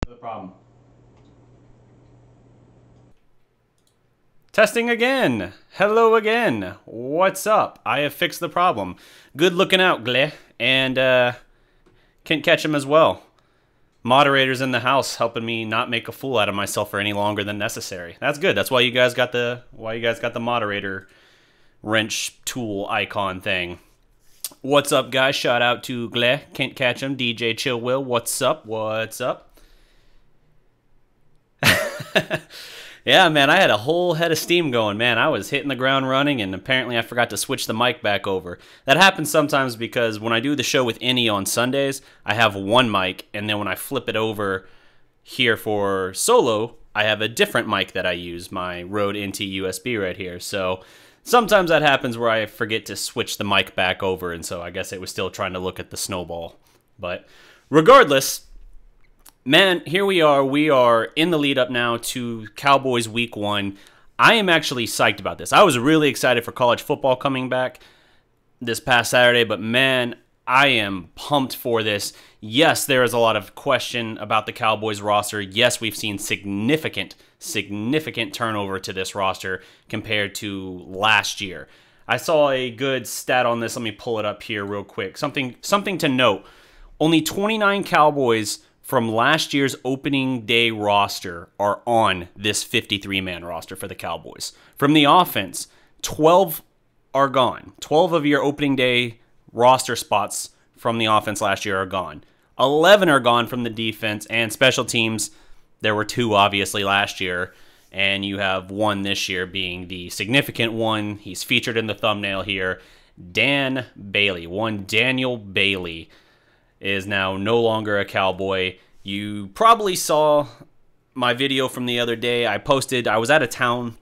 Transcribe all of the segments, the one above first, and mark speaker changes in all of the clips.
Speaker 1: The problem. Testing again. Hello again. What's up? I have fixed the problem. Good looking out, Gle. And can't catch him as well. Moderators in the house helping me not make a fool out of myself for any longer than necessary. That's good. That's why you guys got the moderator wrench tool icon thing. What's up, guys? Shout out to Gle. Can't catch him. DJ Chill Will. What's up? What's up? Yeah, man, I had a whole head of steam going, man. I was hitting the ground running, and apparently I forgot to switch the mic back over. That happens sometimes because when I do the show with Innie on Sundays, I have one mic, and then when I flip it over here for solo, I have a different mic that I use, my Rode NT USB right here. So sometimes that happens where I forget to switch the mic back over, and so I guess it was still trying to look at the snowball. But regardless, man, here we are. We are in the lead up now to Cowboys Week 1. I am actually psyched about this. I was really excited for college football coming back this past Saturday, but man, I am pumped for this. Yes, there is a lot of question about the Cowboys roster. Yes, we've seen significant turnover to this roster compared to last year. I saw a good stat on this. Let me pull it up here real quick. Something to note. Only 29 Cowboys from last year's opening day roster are on this 53-man roster for the Cowboys. From the offense, 12 are gone. 12 of your opening day roster spots from the offense last year are gone. 11 are gone from the defense and special teams. There were 2 obviously last year, and you have 1 this year being the significant one. He's featured in the thumbnail here. Dan Bailey, one Daniel Bailey, is now no longer a Cowboy. You probably saw my video from the other day. I was out of town,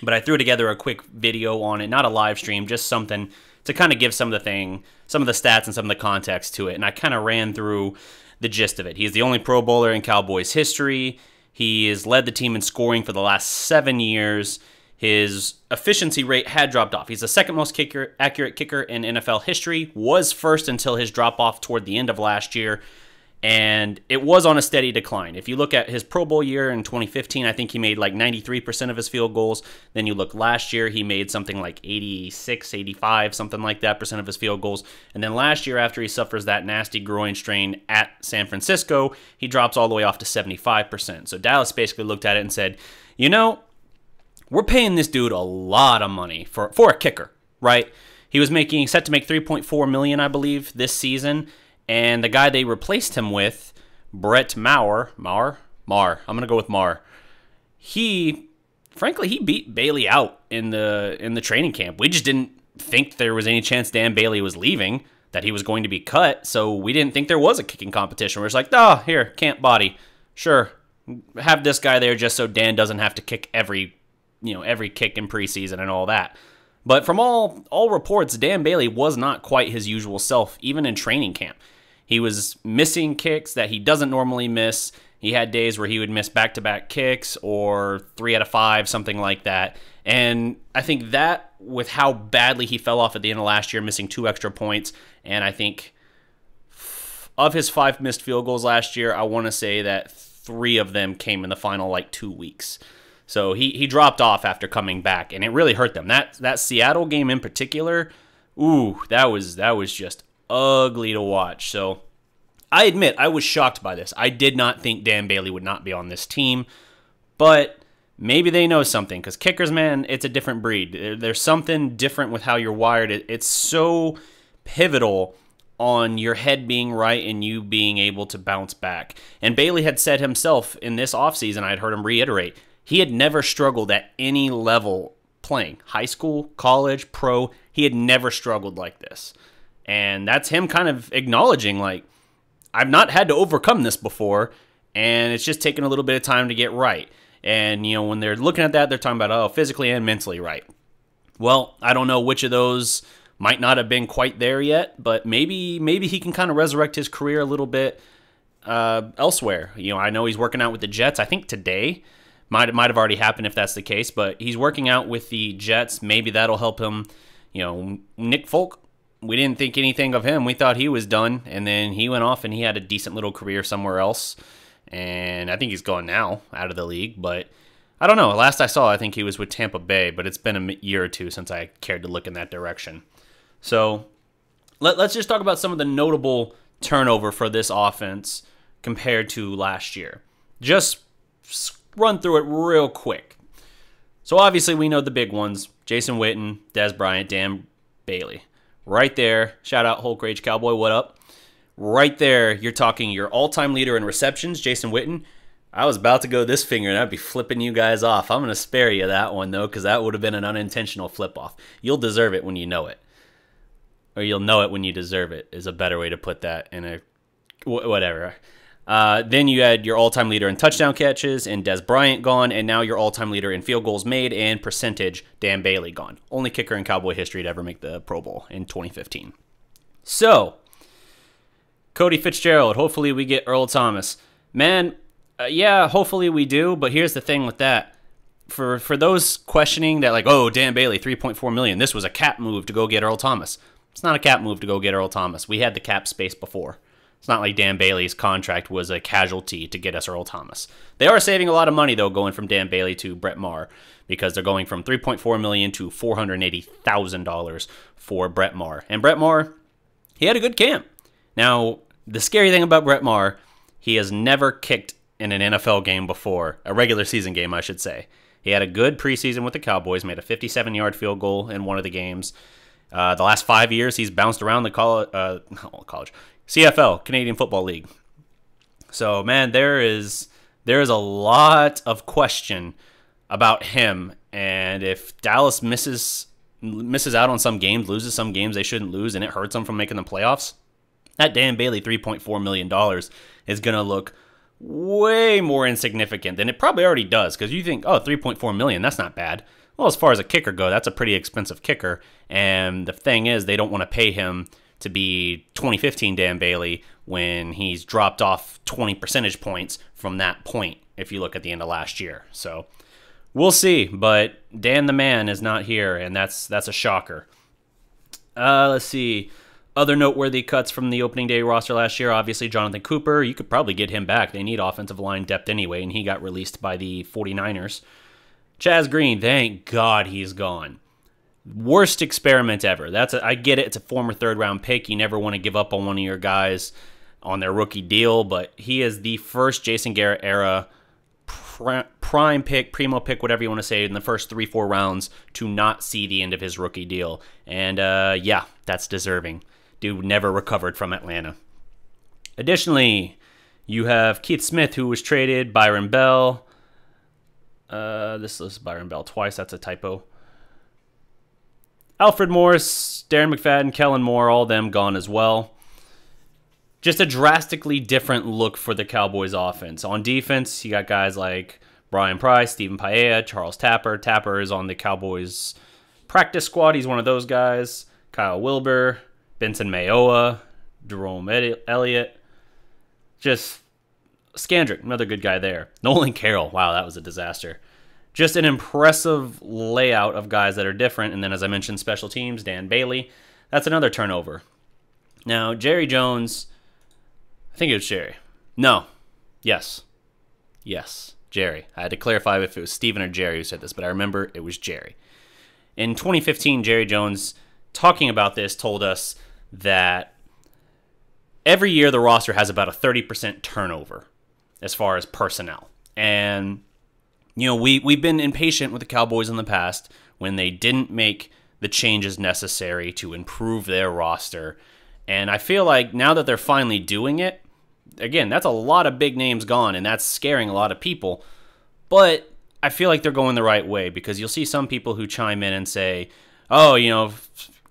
Speaker 1: but I threw together a quick video on it, not a live stream, just something to kind of give some of the stats and some of the context to it. And I kind of ran through the gist of it. He's the only Pro Bowler in Cowboys history. He has led the team in scoring for the last 7 years. His efficiency rate had dropped off. He's the second most accurate kicker in NFL history, was first until his drop-off toward the end of last year, and it was on a steady decline. If you look at his Pro Bowl year in 2015, I think he made like 93% of his field goals. Then you look last year, he made something like 86, 85, something like that percent of his field goals. And then last year, after he suffers that nasty groin strain at San Francisco, he drops all the way off to 75%. So Dallas basically looked at it and said, you know, we're paying this dude a lot of money for a kicker, right? He was set to make $3.4 million, I believe, this season, and the guy they replaced him with, Brett Maher, I'm gonna go with Maher. Frankly, he beat Bailey out in the training camp. We just didn't think there was any chance Dan Bailey was leaving, that he was going to be cut, so we didn't think there was a kicking competition. We're just like, oh, here, camp body, sure, have this guy there just so Dan doesn't have to kick every kick in preseason and all that. But from all reports, Dan Bailey was not quite his usual self, even in training camp. He was missing kicks that he doesn't normally miss. He had days where he would miss back-to-back kicks or 3 out of 5, something like that. And I think that, with how badly he fell off at the end of last year, missing 2 extra points, and I think of his 5 missed field goals last year, I want to say that 3 of them came in the final 2 weeks. So he dropped off after coming back, and it really hurt them. That Seattle game in particular, ooh, that was just ugly to watch. So I admit I was shocked by this. I did not think Dan Bailey would not be on this team, but maybe they know something, because kickers, man, it's a different breed. There's something different with how you're wired. It's so pivotal on your head being right and you being able to bounce back. And Bailey had said himself in this offseason, I had heard him reiterate, he had never struggled at any level playing. High school, college, pro, he had never struggled like this. And that's him kind of acknowledging, like, I've not had to overcome this before, and it's just taken a little bit of time to get right. And, when they're looking at that, they're talking about, oh, physically and mentally right. Well, I don't know which of those might not have been quite there yet, but maybe he can kind of resurrect his career a little bit elsewhere. I know he's working out with the Jets, I think today. Might have already happened if that's the case, but he's working out with the Jets. Maybe that'll help him. Nick Folk, we didn't think anything of him. We thought he was done, and then he went off and he had a decent little career somewhere else. and I think he's gone now out of the league, but I don't know. Last I saw, I think he was with Tampa Bay, but it's been a year or two since I cared to look in that direction. So let's just talk about some of the notable turnover for this offense compared to last year. Just run through it real quick. So obviously we know the big ones: Jason Witten, Dez Bryant, Dan Bailey. Right there. Shout out Hulk Rage Cowboy, what up? Right there, you're talking your all-time leader in receptions, Jason Witten. I was about to go this finger and I'd be flipping you guys off. I'm going to spare you that one, though, because that would have been an unintentional flip-off. You'll deserve it when you know it. Or you'll know it when you deserve it is a better way to put that in a whatever. Then you had your all-time leader in touchdown catches and Dez Bryant gone, and now your all-time leader in field goals made and percentage, Dan Bailey, gone. Only kicker in Cowboy history to ever make the Pro Bowl in 2015. So, Cody Fitzgerald, hopefully we get Earl Thomas. Man, yeah, hopefully we do, but here's the thing with that. For those questioning that, like, oh, Dan Bailey, $3.4 million, this was a cap move to go get Earl Thomas. It's not a cap move to go get Earl Thomas. We had the cap space before. It's not like Dan Bailey's contract was a casualty to get us Earl Thomas. They are saving a lot of money, though, going from Dan Bailey to Brett Maher, because they're going from $3.4 million to $480,000 for Brett Maher. And Brett Maher, he had a good camp. Now, the scary thing about Brett Maher, he has never kicked in an NFL game before, a regular season game, I should say. He had a good preseason with the Cowboys, made a 57-yard field goal in one of the games. The last 5 years, he's bounced around the CFL, Canadian Football League. So, man, there is a lot of question about him, and if Dallas misses out on some games, loses some games they shouldn't lose, and it hurts them from making the playoffs, that Dan Bailey $3.4 million is going to look way more insignificant than it probably already does, because you think, oh, $3.4 million, that's not bad. Well, as far as a kicker go, that's a pretty expensive kicker, and the thing is, they don't want to pay him to be 2015 Dan Bailey when he's dropped off 20 percentage points from that point, if you look at the end of last year. So we'll see, but Dan the man is not here, and that's a shocker. Let's see. Other noteworthy cuts from the opening day roster last year, obviously Jonathan Cooper. You could probably get him back. They need offensive line depth anyway, and he got released by the 49ers. Chaz Green, thank God he's gone. Worst experiment ever. I get it. It's a former third-round pick. You never want to give up on one of your guys on their rookie deal, but he is the first Jason Garrett era prime pick, primo pick, whatever you want to say, in the first 3-4 rounds to not see the end of his rookie deal. And yeah, that's deserving. Dude never recovered from Atlanta. Additionally, you have Keith Smith, who was traded, Byron Bell. This is Byron Bell twice. That's a typo. Alfred Morris, Darren McFadden, Kellen Moore, all them gone as well. Just a drastically different look for the Cowboys offense. On defense, you got guys like Brian Price, Stephen Paella, Charles Tapper. Tapper is on the Cowboys practice squad. He's one of those guys. Kyle Wilbur, Benson Mayoa, Jerome Elliott. Just Skandrick, another good guy there. Nolan Carroll, wow, that was a disaster. Just an impressive layout of guys that are different. And then, as I mentioned, special teams, Dan Bailey. That's another turnover. Now, Jerry Jones, I think it was Jerry. No. Yes, Jerry. I had to clarify if it was Steven or Jerry who said this, but I remember it was Jerry. In 2015, Jerry Jones, talking about this, told us that every year the roster has about a 30% turnover as far as personnel. And you know, we've been impatient with the Cowboys in the past when they didn't make the changes necessary to improve their roster. And I feel like now that they're finally doing it, again, that's a lot of big names gone, and that's scaring a lot of people. But I feel like they're going the right way, because you'll see some people who chime in and say, oh, you know,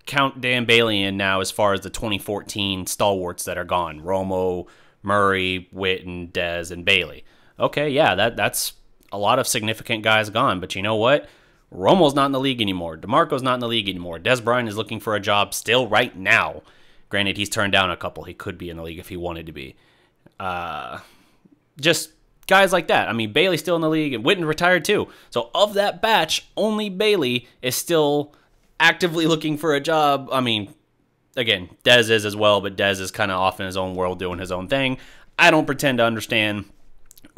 Speaker 1: count Dan Bailey in now as far as the 2014 stalwarts that are gone. Romo, Murray, Witten, Dez, and Bailey. Okay, yeah, that's a lot of significant guys gone, but you know what? Romo's not in the league anymore. DeMarco's not in the league anymore. Dez Bryant is looking for a job still right now. Granted, he's turned down a couple. He could be in the league if he wanted to be. Just guys like that. I mean, Bailey's still in the league, and Witten retired too. So of that batch, only Bailey is still actively looking for a job. I mean, again, Dez is as well, but Dez is kind of off in his own world doing his own thing. I don't pretend to understand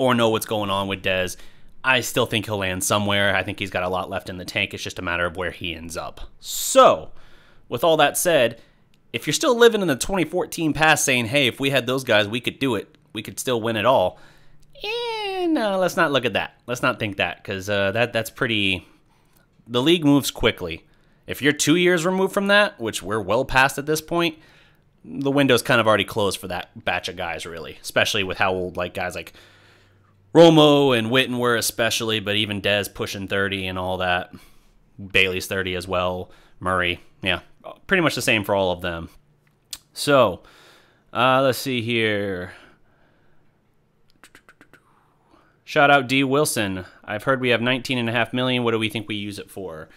Speaker 1: or know what's going on with Dez. I still think he'll land somewhere. I think he's got a lot left in the tank. It's just a matter of where he ends up. So, with all that said, if you're still living in the 2014 past saying, hey, if we had those guys, we could do it. We could still win it all. No, let's not look at that. Let's not think that, because that's pretty... The league moves quickly. If you're 2 years removed from that, which we're well past at this point, the window's kind of already closed for that batch of guys, really. Especially with how old guys like Romo and Witten were especially, but even Dez pushing 30 and all that. Bailey's 30 as well. Murray, yeah, pretty much the same for all of them. So, let's see here. Shout out D. Wilson. I've heard we have $19.5 million. What do we think we use it for?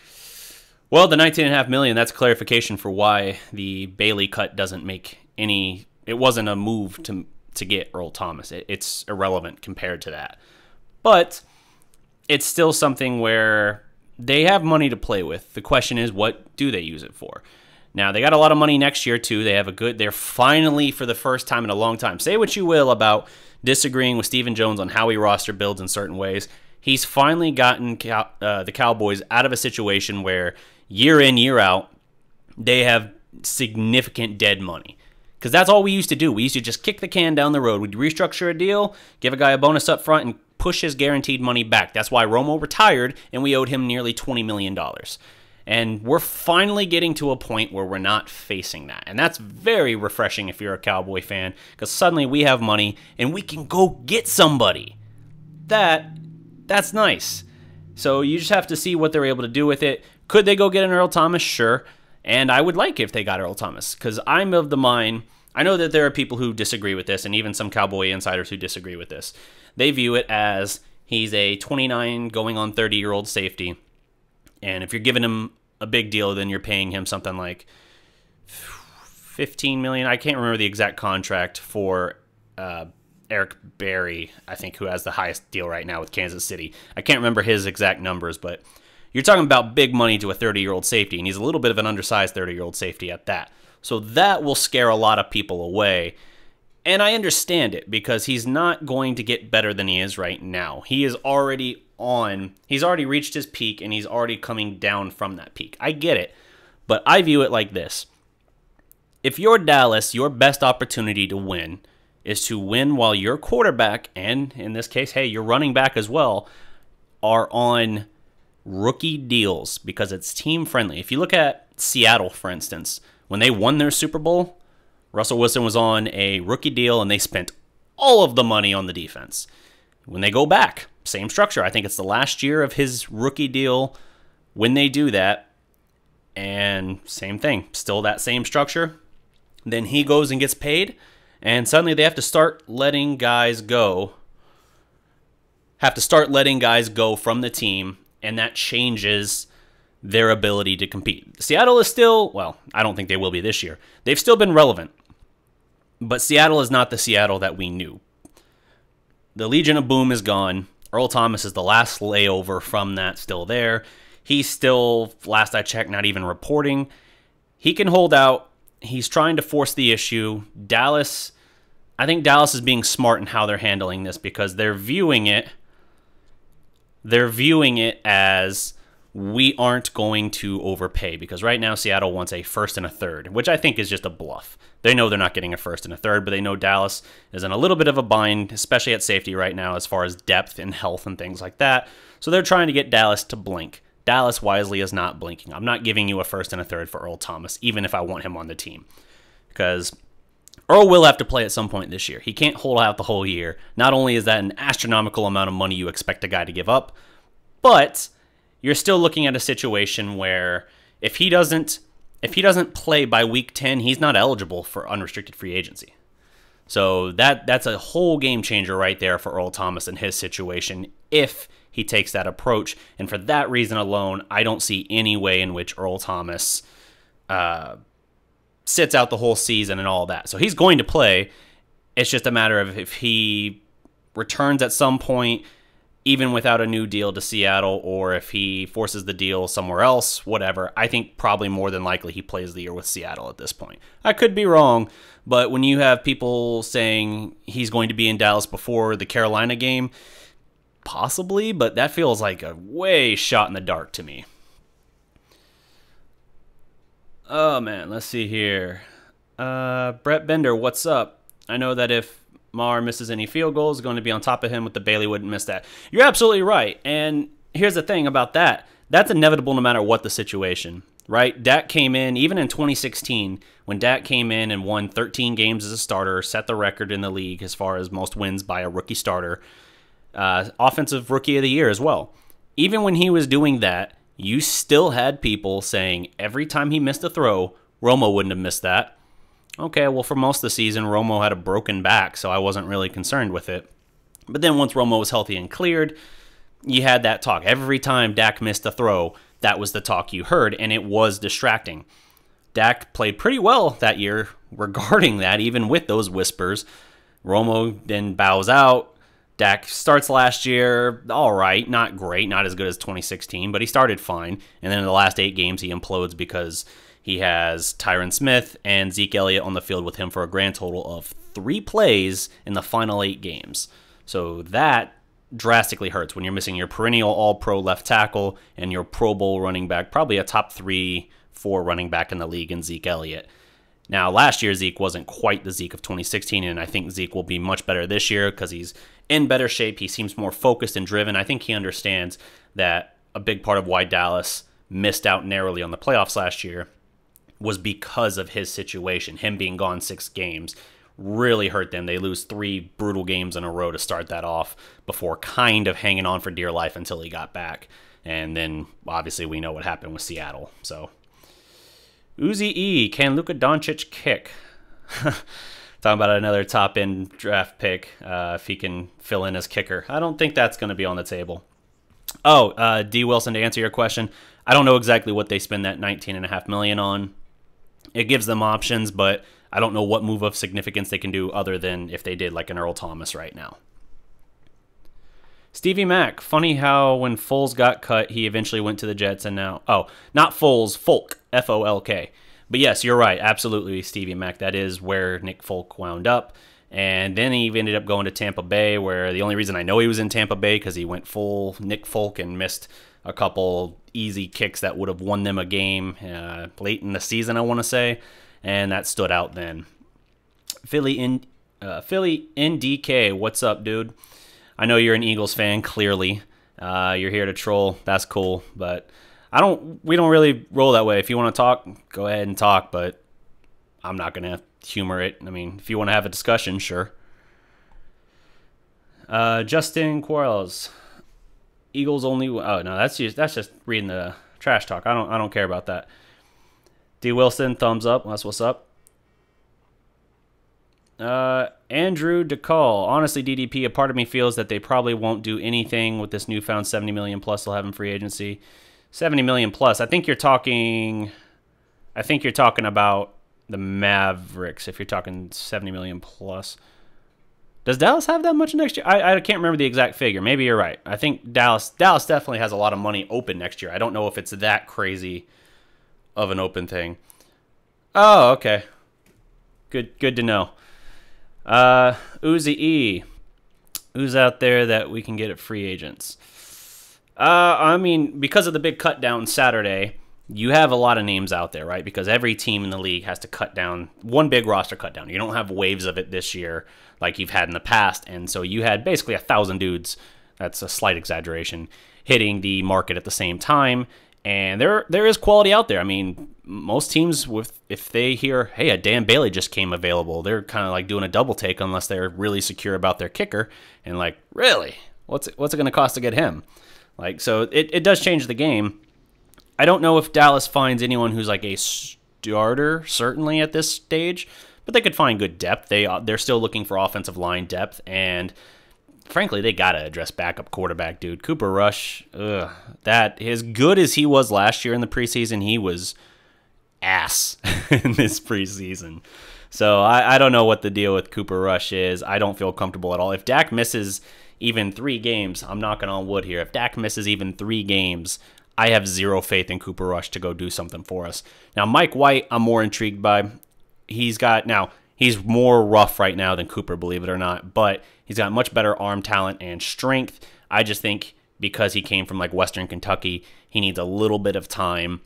Speaker 1: Well, the $19.5 million, that's clarification for why the Bailey cut doesn't make any... It wasn't a move to get Earl Thomas. It's irrelevant compared to that. But it's still something where they have money to play with. The question is, what do they use it for? Now, they got a lot of money next year, too. They're finally, for the first time in a long time, say what you will about disagreeing with Stephen Jones on how he roster builds in certain ways. He's finally gotten the Cowboys out of a situation where year in, year out, they have significant dead money. Because that's all we used to do. We used to just kick the can down the road. We'd restructure a deal, give a guy a bonus up front, and push his guaranteed money back. That's why Romo retired, and we owed him nearly $20 million. And we're finally getting to a point where we're not facing that. And that's very refreshing if you're a Cowboy fan, because suddenly we have money, and we can go get somebody. That's nice. So you just have to see what they're able to do with it. Could they go get an Earl Thomas? Sure. And I would like if they got Earl Thomas, because I'm of the mind, I know that there are people who disagree with this, and even some Cowboy insiders who disagree with this. They view it as he's a 29 going on 30-year-old safety, and if you're giving him a big deal, then you're paying him something like $15 million. I can't remember the exact contract for Eric Berry, I think, who has the highest deal right now with Kansas City. I can't remember his exact numbers, but you're talking about big money to a 30-year-old safety, and he's a little bit of an undersized 30-year-old safety at that. So that will scare a lot of people away. And I understand it, because he's not going to get better than he is right now. He's already reached his peak, and he's already coming down from that peak. I get it, but I view it like this. If you're Dallas, your best opportunity to win is to win while your quarterback, and in this case, hey, your running back as well, are on rookie deals, because it's team friendly. If you look at Seattle, for instance, when they won their Super Bowl, Russell Wilson was on a rookie deal, and they spent all of the money on the defense. When they go back, same structure. I think it's the last year of his rookie deal when they do that, and same thing, still that same structure. Then he goes and gets paid, and suddenly they have to start letting guys go. From the team, and that changes their ability to compete. Seattle is still, well, I don't think they will be this year. They've still been relevant, but Seattle is not the Seattle that we knew. The Legion of Boom is gone. Earl Thomas is the last layover from that still there. He's still, last I checked, not even reporting. He can hold out. He's trying to force the issue. I think Dallas is being smart in how they're handling this, because they're viewing it as we aren't going to overpay, because right now Seattle wants a first and a third, which I think is just a bluff. They know they're not getting a first and a third, but they know Dallas is in a little bit of a bind, especially at safety right now as far as depth and health and things like that. So they're trying to get Dallas to blink. Dallas wisely is not blinking. I'm not giving you a first and a third for Earl Thomas, even if I want him on the team, because Earl will have to play at some point this year. He can't hold out the whole year. Not only is that an astronomical amount of money you expect a guy to give up, but you're still looking at a situation where if he doesn't play by week 10, he's not eligible for unrestricted free agency. So that's a whole game changer right there for Earl Thomas and his situation if he takes that approach. And for that reason alone, I don't see any way in which Earl Thomas sits out the whole season and all that. So he's going to play. It's just a matter of if he returns at some point even without a new deal to Seattle, or if he forces the deal somewhere else, whatever. I think probably more than likely he plays the year with Seattle at this point. I could be wrong, but when you have people saying he's going to be in Dallas before the Carolina game, possibly, but that feels like a way shot in the dark to me. Oh, man, let's see here. Brett Bender, what's up? I know that if Maher misses any field goals, going to be on top of him with the Bailey wouldn't miss that. You're absolutely right. And here's the thing about that. That's inevitable no matter what the situation, right? Dak came in, even in 2016, when Dak came in and won 13 games as a starter, set the record in the league as far as most wins by a rookie starter, offensive rookie of the year as well. Even when he was doing that, you still had people saying every time he missed a throw, Romo wouldn't have missed that. Okay, well, for most of the season, Romo had a broken back, so I wasn't really concerned with it. But then once Romo was healthy and cleared, you had that talk. Every time Dak missed a throw, that was the talk you heard, and it was distracting. Dak played pretty well that year regarding that, even with those whispers. Romo then bows out. Dak starts last year, all right, not great, not as good as 2016, but he started fine. And then in the last 8 games, he implodes because he has Tyron Smith and Zeke Elliott on the field with him for a grand total of 3 plays in the final 8 games. So that drastically hurts when you're missing your perennial all-pro left tackle and your Pro Bowl running back, probably a top 3-4 running back in the league in Zeke Elliott. Now, last year, Zeke wasn't quite the Zeke of 2016, and I think Zeke will be much better this year because he's in better shape. He seems more focused and driven. I think he understands that a big part of why Dallas missed out narrowly on the playoffs last year was because of his situation. Him being gone 6 games really hurt them. They lose 3 brutal games in a row to start that off before kind of hanging on for dear life until he got back. And then, obviously, we know what happened with Seattle. So, Uzi E, can Luka Doncic kick? Talking about another top-end draft pick, if he can fill in as kicker. I don't think that's going to be on the table. Oh, D. Wilson, to answer your question, I don't know exactly what they spend that $19.5 million on. It gives them options, but I don't know what move of significance they can do other than if they did like an Earl Thomas right now. Stevie Mack, funny how when Foles got cut, he eventually went to the Jets and now... Oh, not Foles, Folk, F-O-L-K. But yes, you're right, absolutely, Stevie Mack. That is where Nick Folk wound up. And then he ended up going to Tampa Bay, where the only reason I know he was in Tampa Bay because he went full Nick Folk and missed a couple easy kicks that would have won them a game late in the season, I want to say. And that stood out then. Philly NDK, what's up, dude? I know you're an Eagles fan, clearly. You're here to troll. That's cool, but we don't really roll that way. If you want to talk, go ahead and talk, but I'm not going to humor it. I mean, if you want to have a discussion, sure. Justin Quarles, Eagles only. Oh no, that's just reading the trash talk. I don't care about that. D Wilson, thumbs up. That's what's up. Andrew DeCall, honestly, DDP, a part of me feels that they probably won't do anything with this newfound $70 million plus they'll have in free agency. $70 million plus. I think you're talking about the Mavericks. If you're talking $70 million plus, does Dallas have that much next year? I can't remember the exact figure. Maybe you're right. I think Dallas definitely has a lot of money open next year. I don't know if it's that crazy of an open thing. Oh, okay. Good to know. Uzi E, who's out there that we can get at free agents? I mean, because of the big cut down Saturday, you have a lot of names out there, right? Because every team in the league has to cut down one big roster cut down. You don't have waves of it this year like you've had in the past, and so you had basically 1,000 dudes. That's a slight exaggeration, hitting the market at the same time. And there is quality out there. I mean, most teams, if they hear, hey, a Dan Bailey just came available, they're kind of like doing a double take unless they're really secure about their kicker. And like, really? What's it going to cost to get him? Like, so it does change the game. I don't know if Dallas finds anyone who's like a starter, certainly at this stage, but they could find good depth. They're still looking for offensive line depth, and frankly, they got to address backup quarterback, dude. Cooper Rush, that as good as he was last year in the preseason, he was ass in this preseason. So I don't know what the deal with Cooper Rush is. I don't feel comfortable at all. If Dak misses even 3 games, I'm knocking on wood here. If Dak misses even 3 games, I have zero faith in Cooper Rush to go do something for us. Now, Mike White, I'm more intrigued by. He's more rough right now than Cooper, believe it or not, but he's got much better arm talent and strength. I just think because he came from like Western Kentucky, he needs a little bit of time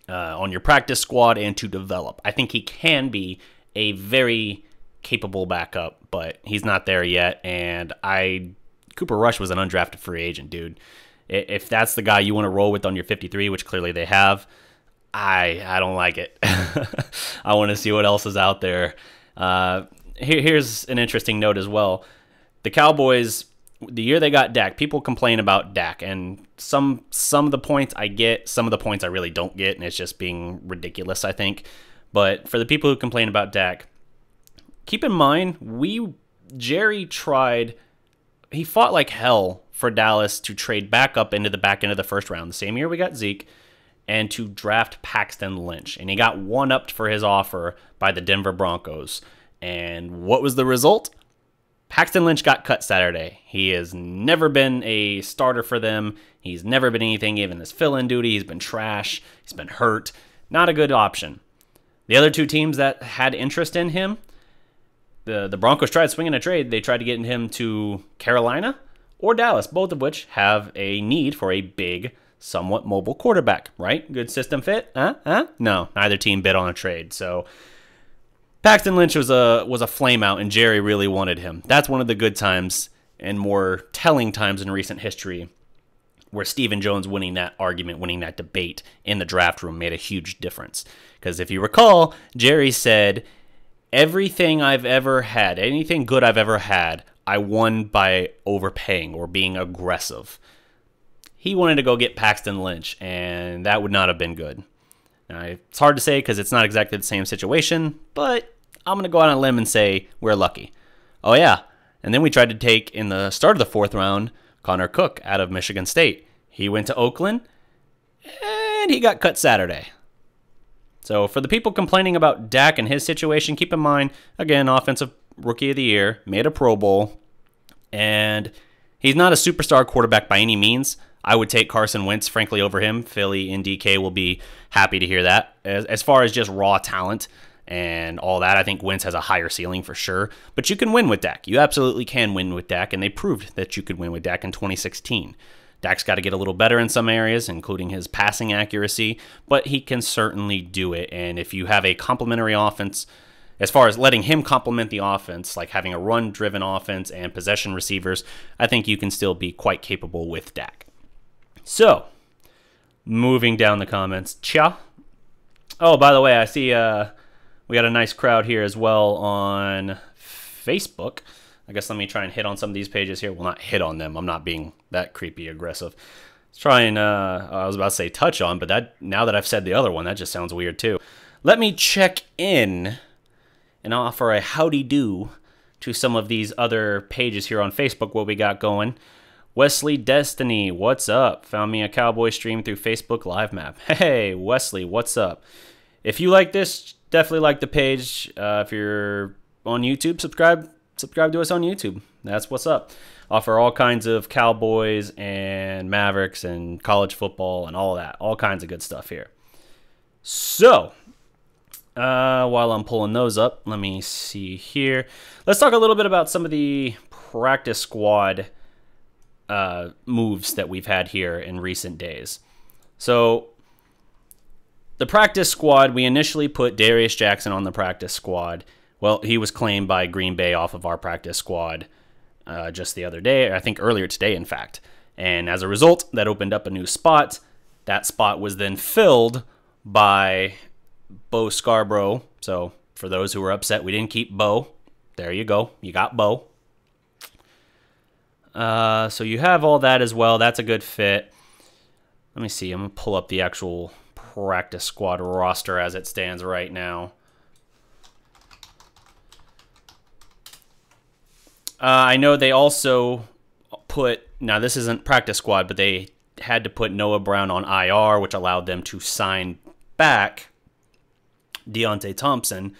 Speaker 1: on your practice squad and to develop. I think he can be a very capable backup, but he's not there yet. And Cooper Rush was an undrafted free agent, dude. If that's the guy you want to roll with on your 53, which clearly they have, I don't like it. I want to see what else is out there. Here's an interesting note as well. The Cowboys, the year they got Dak, people complain about Dak, and some of the points I get, some of the points I really don't get, and it's just being ridiculous, I think. But for the people who complain about Dak, keep in mind, Jerry tried, he fought like hell for Dallas to trade back up into the back end of the first round, the same year we got Zeke, and to draft Paxton Lynch. And he got one-upped for his offer by the Denver Broncos. And what was the result? Paxton Lynch got cut Saturday. He has never been a starter for them. He's never been anything even as fill-in duty. He's been trash. He's been hurt. Not a good option. The other 2 teams that had interest in him, the Broncos tried swinging a trade. They tried to get him to Carolina or Dallas, both of which have a need for a big, somewhat mobile quarterback, right? Good system fit? No, neither team bid on a trade. So Paxton Lynch was a flame out, and Jerry really wanted him. That's one of the good times and more telling times in recent history where Stephen Jones winning that argument, winning that debate in the draft room made a huge difference. Because if you recall, Jerry said, everything I've ever had, anything good I've ever had, I won by overpaying or being aggressive. He wanted to go get Paxton Lynch, and that would not have been good. Now, it's hard to say because it's not exactly the same situation, but I'm going to go out on a limb and say we're lucky. Oh, yeah. And then we tried to take, in the start of the 4th round, Connor Cook out of Michigan State. He went to Oakland, and he got cut Saturday. So for the people complaining about Dak and his situation, keep in mind, again, Offensive Rookie of the Year, made a Pro Bowl, and he's not a superstar quarterback by any means. I would take Carson Wentz, frankly, over him. Philly and DK will be happy to hear that. As far as just raw talent and all that, I think Wentz has a higher ceiling for sure. But you can win with Dak. You absolutely can win with Dak, and they proved that you could win with Dak in 2016. Dak's got to get a little better in some areas, including his passing accuracy, but he can certainly do it. And if you have a complementary offense, as far as letting him complement the offense, like having a run-driven offense and possession receivers, I think you can still be quite capable with Dak. So, moving down the comments. Cha. Oh, by the way, I see we got a nice crowd here as well on Facebook. I guess let me try and hit on some of these pages here. Well, not hit on them. I'm not being that creepy aggressive. Let's try and, I was about to say touch on, but that now that I've said the other one, that just sounds weird too. Let me check in and offer a howdy do to some of these other pages here on Facebook, what we got going. Wesley Destiny, what's up? Found me a Cowboy stream through Facebook Live Map. Hey, Wesley, what's up? If you like this, definitely like the page. If you're on YouTube, subscribe to us on YouTube. That's what's up. Offer all kinds of Cowboys and Mavericks and college football and all that. All kinds of good stuff here. So, while I'm pulling those up, let me see here. Let's talk a little bit about some of the practice squad moves that we've had here in recent days. So, the practice squad, we initially put Darius Jackson on the practice squad. Well, he was claimed by Green Bay off of our practice squad just the other day, I think earlier today, in fact. And as a result, that opened up a new spot. That spot was then filled by Bo Scarborough. So for those who were upset we didn't keep Bo, there you go. You got Bo. So you have all that as well. That's a good fit. Let me see. I'm going to pull up the actual practice squad roster as it stands right now. I know they also put, now this isn't practice squad, but they had to put Noah Brown on IR, which allowed them to sign back Deontay Thompson,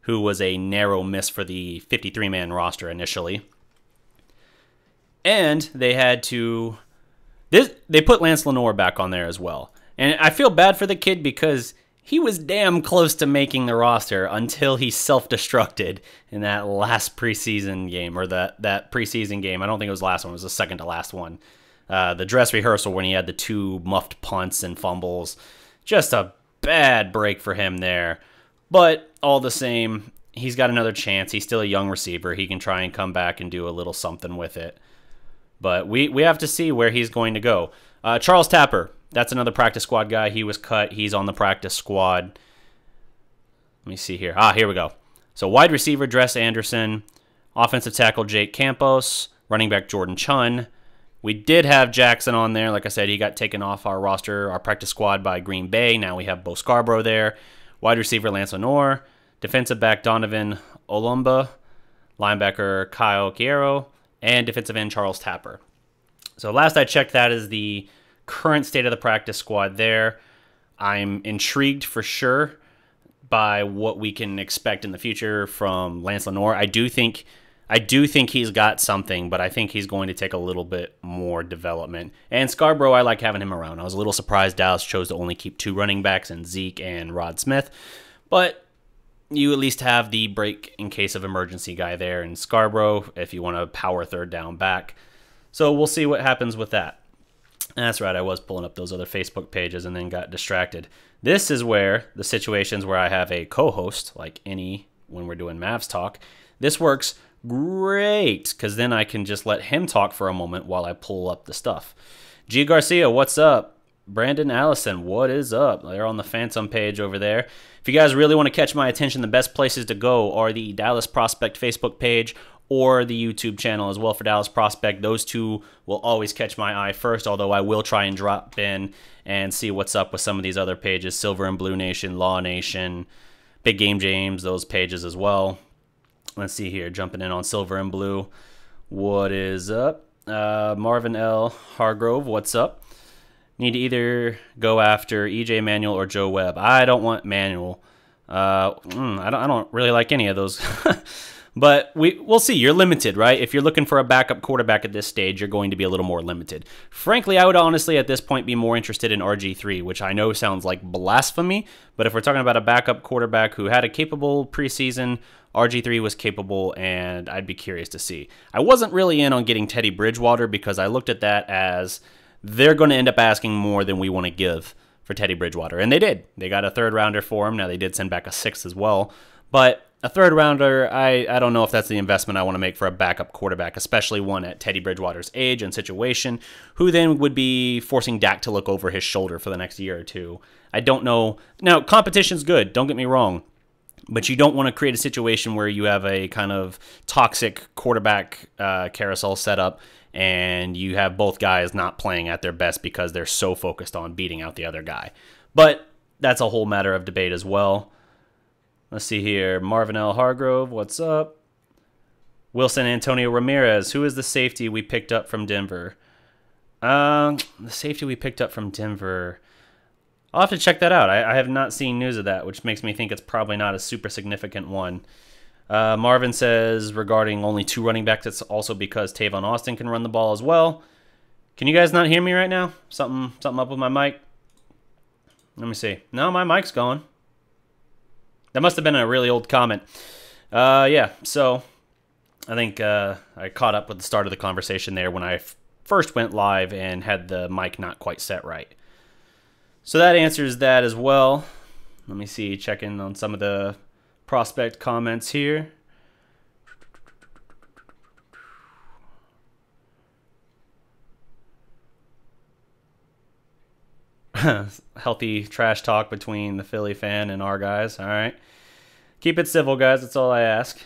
Speaker 1: who was a narrow miss for the 53-man roster initially. And they had to... They put Lance Lenoir back on there as well. And I feel bad for the kid because he was damn close to making the roster until he self-destructed in that last preseason game, or that preseason game. I don't think it was the last one. It was the second to last one. The dress rehearsal when he had the 2 muffed punts and fumbles. Just a bad break for him there. But all the same, he's got another chance. He's still a young receiver. He can try and come back and do a little something with it. But we have to see where he's going to go. Charles Tapper, that's another practice squad guy. He was cut. He's on the practice squad. Let me see here. Here we go. So wide receiver, Dress Anderson. Offensive tackle, Jake Campos. Running back, Jordan Chun. We did have Jackson on there. Like I said, he got taken off our roster, our practice squad by Green Bay. Now we have Bo Scarborough there. Wide receiver, Lance Lenoir. Defensive back, Donovan Olumba. Linebacker, Kyle Quiero. And defensive end, Charles Tapper. So last I checked, that is the current state of the practice squad there. I'm intrigued for sure by what we can expect in the future from Lance Lenoir. I do think he's got something, but I think he's going to take a little bit more development. And Scarborough, I like having him around. I was a little surprised Dallas chose to only keep 2 running backs in Zeke and Rod Smith, but you at least have the break in case of emergency guy there in Scarborough if you want to power third down back. So we'll see what happens with that. That's right, I was pulling up those other Facebook pages and then got distracted. This is where the situations where I have a co-host, like any when we're doing Mavs talk, this works great because then I can just let him talk for a moment while I pull up the stuff. G. Garcia, what's up? Brandon Allison, what is up? They're on the Phantom page over there. If you guys really want to catch my attention, the best places to go are the Dallas Prospect Facebook page or the YouTube channel as well for Dallas Prospect. Those two will always catch my eye first, although I will try and drop in and see what's up with some of these other pages, Silver and Blue Nation, Law Nation, Big Game James, those pages as well. Let's see here, jumping in on Silver and Blue. What is up? Marvin L. Hargrove, what's up? Need to either go after EJ Manuel or Joe Webb. I don't want Manuel. I don't really like any of those. But we'll see. You're limited, right? If you're looking for a backup quarterback at this stage, you're going to be a little more limited. Frankly, I would honestly at this point be more interested in RG3, which I know sounds like blasphemy, but if we're talking about a backup quarterback who had a capable preseason, RG3 was capable, and I'd be curious to see. I wasn't really in on getting Teddy Bridgewater because I looked at that as they're going to end up asking more than we want to give for Teddy Bridgewater, and they did. They got a third-rounder for him. Now, they did send back a sixth as well, but a third-rounder, I don't know if that's the investment I want to make for a backup quarterback, especially one at Teddy Bridgewater's age and situation, who then would be forcing Dak to look over his shoulder for the next year or two. I don't know. Now, competition's good, don't get me wrong, but you don't want to create a situation where you have a kind of toxic quarterback carousel set up and you have both guys not playing at their best because they're so focused on beating out the other guy. But that's a whole matter of debate as well. Let's see here. Marvin L. Hargrove, what's up? Wilson Antonio Ramirez, who is the safety we picked up from Denver? The safety we picked up from Denver. I'll have to check that out. I have not seen news of that, which makes me think it's probably not a super significant one. Marvin says regarding only 2 running backs, it's also because Tavon Austin can run the ball as well. Can you guys not hear me right now? Something up with my mic? Let me see. No, my mic's going. That must have been a really old comment. Yeah, so I think I caught up with the start of the conversation there when I first went live and had the mic not quite set right. So that answers that as well. Let me see, check in on some of the prospect comments here. Healthy trash talk between the Philly fan and our guys. All right. Keep it civil, guys. That's all I ask.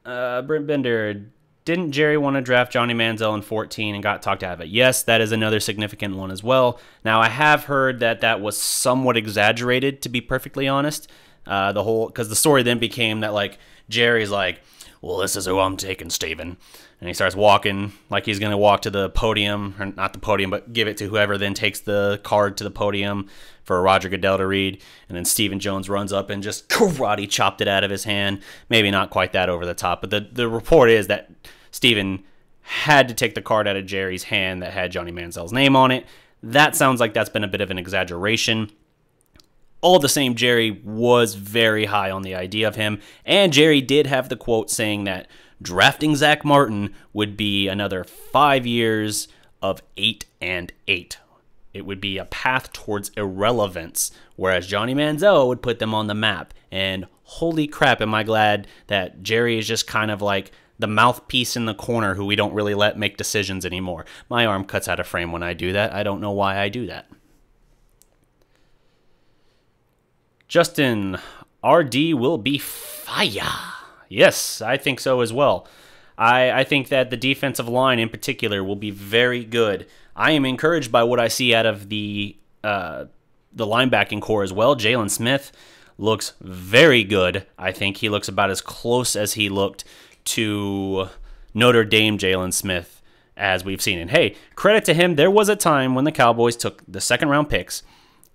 Speaker 1: Brent Bender. Didn't Jerry want to draft Johnny Manziel in 14 and got talked out of it? Yes, that is another significant one as well. Now, I have heard that was somewhat exaggerated, to be perfectly honest. Because the story then became that, like, Jerry's like, well, this is who I'm taking, Steven. And he starts walking like he's going to walk to the podium, or not the podium, but give it to whoever then takes the card to the podium for Roger Goodell to read. And then Stephen Jones runs up and just karate chopped it out of his hand. Maybe not quite that over the top, but the report is that Stephen had to take the card out of Jerry's hand that had Johnny Manziel's name on it. That sounds like that's been a bit of an exaggeration. All the same, Jerry was very high on the idea of him, and Jerry did have the quote saying that drafting Zach Martin would be another 5 years of 8-8. It would be a path towards irrelevance, whereas Johnny Manziel would put them on the map. And holy crap, am I glad that Jerry is just kind of like the mouthpiece in the corner who we don't really let make decisions anymore. My arm cuts out of frame when I do that. I don't know why I do that. Justin, RD will be fire. Yes, I think so as well. I think that the defensive line in particular will be very good. I am encouraged by what I see out of the linebacking core as well. Jalen Smith looks very good. I think he looks about as close as he looked to Notre Dame Jalen Smith as we've seen. And hey, credit to him. There was a time when the Cowboys took the second-round picks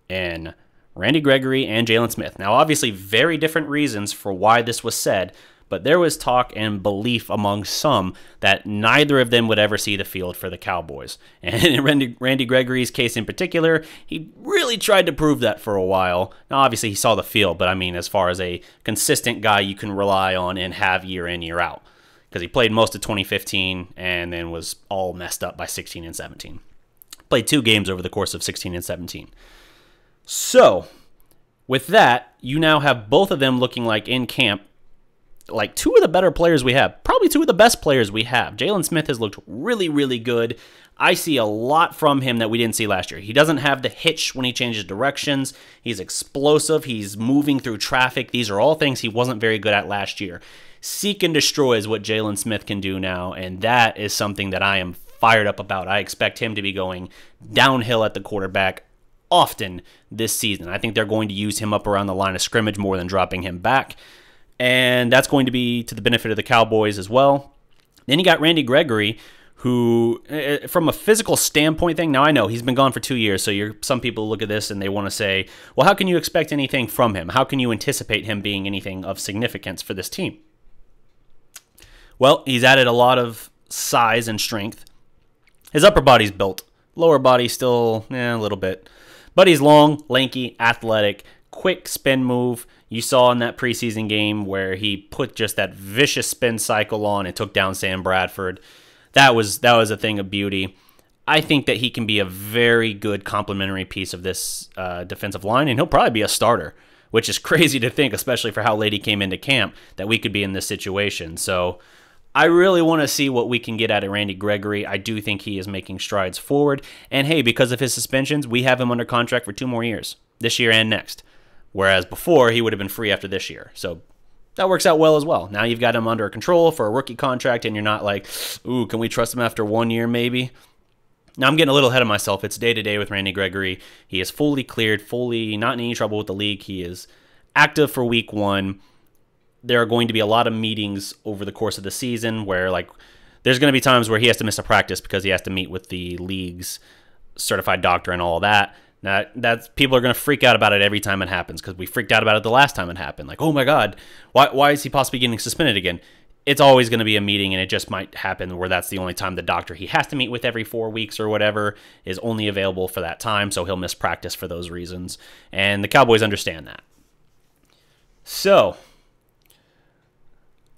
Speaker 1: and Randy Gregory and Jalen Smith. Now, obviously, very different reasons for why this was said, but there was talk and belief among some that neither of them would ever see the field for the Cowboys. And in Randy Gregory's case in particular, he really tried to prove that for a while. Now, obviously, he saw the field, but I mean, as far as a consistent guy you can rely on and have year in, year out, because he played most of 2015 and then was all messed up by 16 and 17. Played 2 games over the course of 16 and 17. So, with that, you now have both of them looking like in camp, like 2 of the better players we have. Probably 2 of the best players we have. Jalen Smith has looked really, really good. I see a lot from him that we didn't see last year. He doesn't have the hitch when he changes directions. He's explosive. He's moving through traffic. These are all things he wasn't very good at last year. Seek and destroy is what Jalen Smith can do now, and that is something that I am fired up about. I expect him to be going downhill at the quarterback often this season. I think they're going to use him up around the line of scrimmage more than dropping him back, and that's going to be to the benefit of the Cowboys as well. Then you got Randy Gregory, who, from a physical standpoint thing, now I know he's been gone for 2 years, so some people look at this and they want to say, well, how can you expect anything from him? How can you anticipate him being anything of significance for this team? Well, he's added a lot of size and strength. His upper body's built. Lower body still, a little bit. But he's long, lanky, athletic, quick spin move. You saw in that preseason game where he put just that vicious spin cycle on and took down Sam Bradford. That was a thing of beauty. I think that he can be a very good complementary piece of this defensive line, and he'll probably be a starter, which is crazy to think, especially for how late he came into camp, that we could be in this situation. So I really want to see what we can get out of Randy Gregory. I do think he is making strides forward. And hey, because of his suspensions, we have him under contract for 2 more years, this year and next. Whereas before, he would have been free after this year. So that works out well as well. Now you've got him under control for a rookie contract, and you're not like, ooh, can we trust him after 1 year maybe? Now I'm getting a little ahead of myself. It's day-to-day with Randy Gregory. He is fully cleared, fully not in any trouble with the league. He is active for week 1. There are going to be a lot of meetings over the course of the season where, like, there's going to be times where he has to miss a practice because he has to meet with the league's certified doctor and all of that. Now, people are going to freak out about it every time it happens because we freaked out about it the last time it happened. Like, oh my God, why is he possibly getting suspended again? It's always going to be a meeting, and it just might happen where that's the only time the doctor he has to meet with every 4 weeks or whatever is only available for that time, so he'll miss practice for those reasons. And the Cowboys understand that. So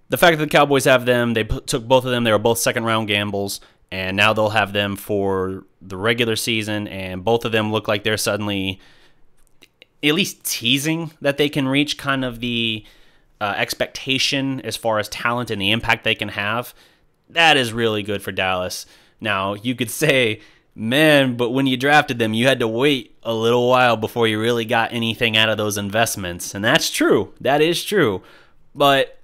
Speaker 1: the fact that the Cowboys have them, they took both of them. They were both second-round gambles, and now they'll have them for the regular season, and both of them look like they're suddenly at least teasing that they can reach kind of the expectation as far as talent and the impact they can have. That is really good for Dallas. Now, you could say, man, but when you drafted them, you had to wait a little while before you really got anything out of those investments, and that's true. That is true, but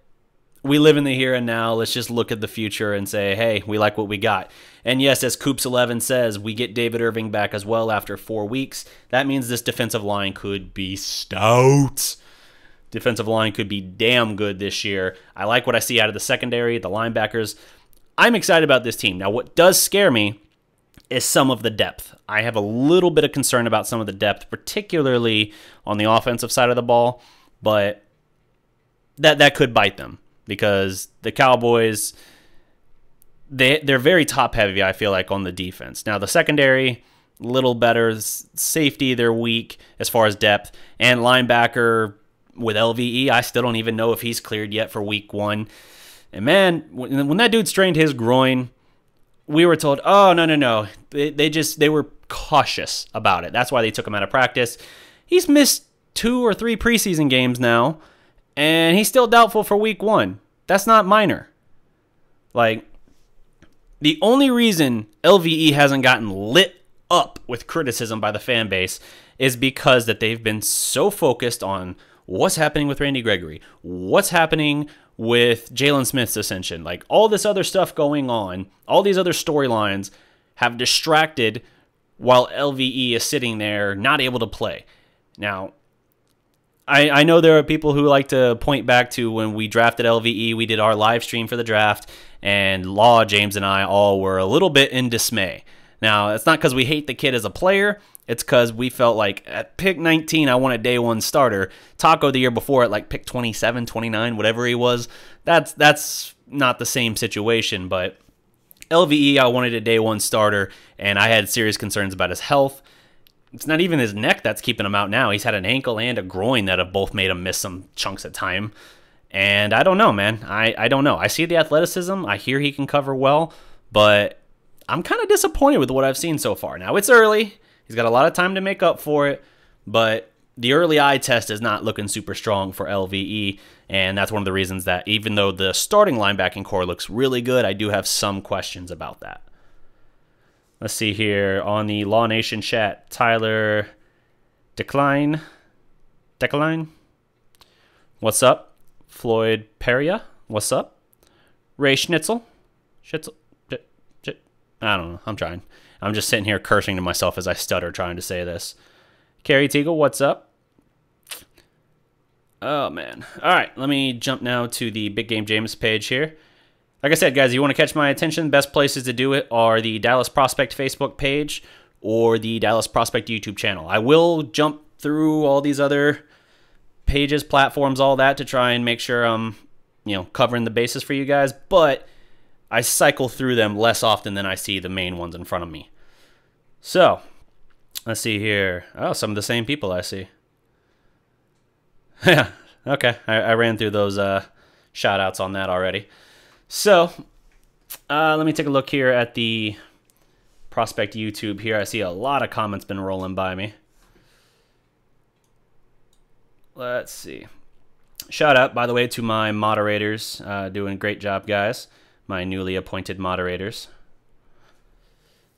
Speaker 1: we live in the here and now. Let's just look at the future and say, hey, we like what we got. And yes, as Coops11 says, we get David Irving back as well after 4 weeks. That means this defensive line could be stout. defensive line could be damn good this year. I like what I see out of the secondary, the linebackers. I'm excited about this team. Now, what does scare me is some of the depth. I have a little bit of concern about some of the depth, particularly on the offensive side of the ball, but that could bite them because the Cowboys, they're very top-heavy, I feel like, on the defense. Now, the secondary, a little better. Safety, they're weak as far as depth. And linebacker with LVE, I still don't even know if he's cleared yet for week 1. And, man, when that dude strained his groin, we were told, oh, no. They were cautious about it. That's why they took him out of practice. He's missed 2 or 3 preseason games now, and he's still doubtful for week 1. That's not minor. Like, the only reason LVE hasn't gotten lit up with criticism by the fan base is because that they've been so focused on what's happening with Randy Gregory, what's happening with Jalen Smith's ascension, like all this other stuff going on, all these other storylines have distracted while LVE is sitting there not able to play. Now, I know there are people who like to point back to when we drafted LVE, we did our live stream for the draft, and Law, James, and I all were a little bit in dismay. Now, it's not because we hate the kid as a player. It's because we felt like at pick 19, I want a day 1 starter. Taco the year before at like pick 27, 29, whatever he was. That's not the same situation, but LVE, I wanted a day 1 starter, and I had serious concerns about his health. It's not even his neck that's keeping him out now. He's had an ankle and a groin that have both made him miss some chunks of time. And I don't know, man. I don't know. I see the athleticism. I hear he can cover well, but I'm kind of disappointed with what I've seen so far. Now, it's early. He's got a lot of time to make up for it, but the early eye test is not looking super strong for LVE, and that's one of the reasons that even though the starting linebacking core looks really good, I do have some questions about that. Let's see here on the Law Nation chat. Tyler Decline. What's up? Floyd Peria. What's up? Ray Schnitzel. I don't know. I'm trying. I'm just sitting here cursing to myself as I stutter trying to say this. Carrie Teagle, what's up? Oh, man. All right, let me jump now to the Big Game James page here. Like I said, guys, you want to catch my attention, best places to do it are the Dallas Prospect Facebook page or the Dallas Prospect YouTube channel. I will jump through all these other pages, platforms, all that to try and make sure I'm, covering the bases for you guys, but I cycle through them less often than I see the main ones in front of me. So, let's see here. Oh, some of the same people I see. Yeah, okay. I ran through those shout-outs on that already. So, let me take a look here at the Prospect YouTube here. I see a lot of comments been rolling by me. Let's see. Shout out, by the way, to my moderators. Doing a great job, guys. My newly appointed moderators.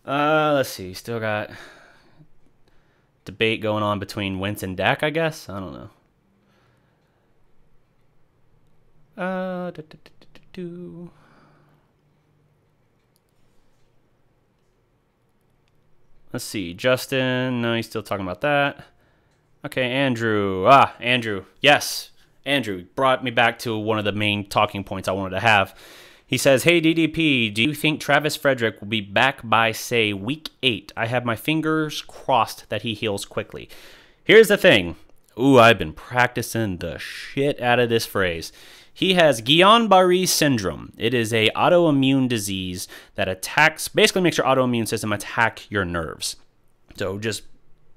Speaker 1: Let's see. Still got debate going on between Wentz and Dak, I guess. I don't know. Let's see. Justin. No, he's still talking about that. Okay, Andrew. Andrew. Yes. Andrew brought me back to one of the main talking points I wanted to have. He says, hey, DDP, do you think Travis Frederick will be back by, say, week 8? I have my fingers crossed that he heals quickly. Here's the thing. Ooh, I've been practicing the shit out of this phrase. He has Guillain-Barré syndrome. It is a autoimmune disease that basically makes your autoimmune system attack your nerves. So just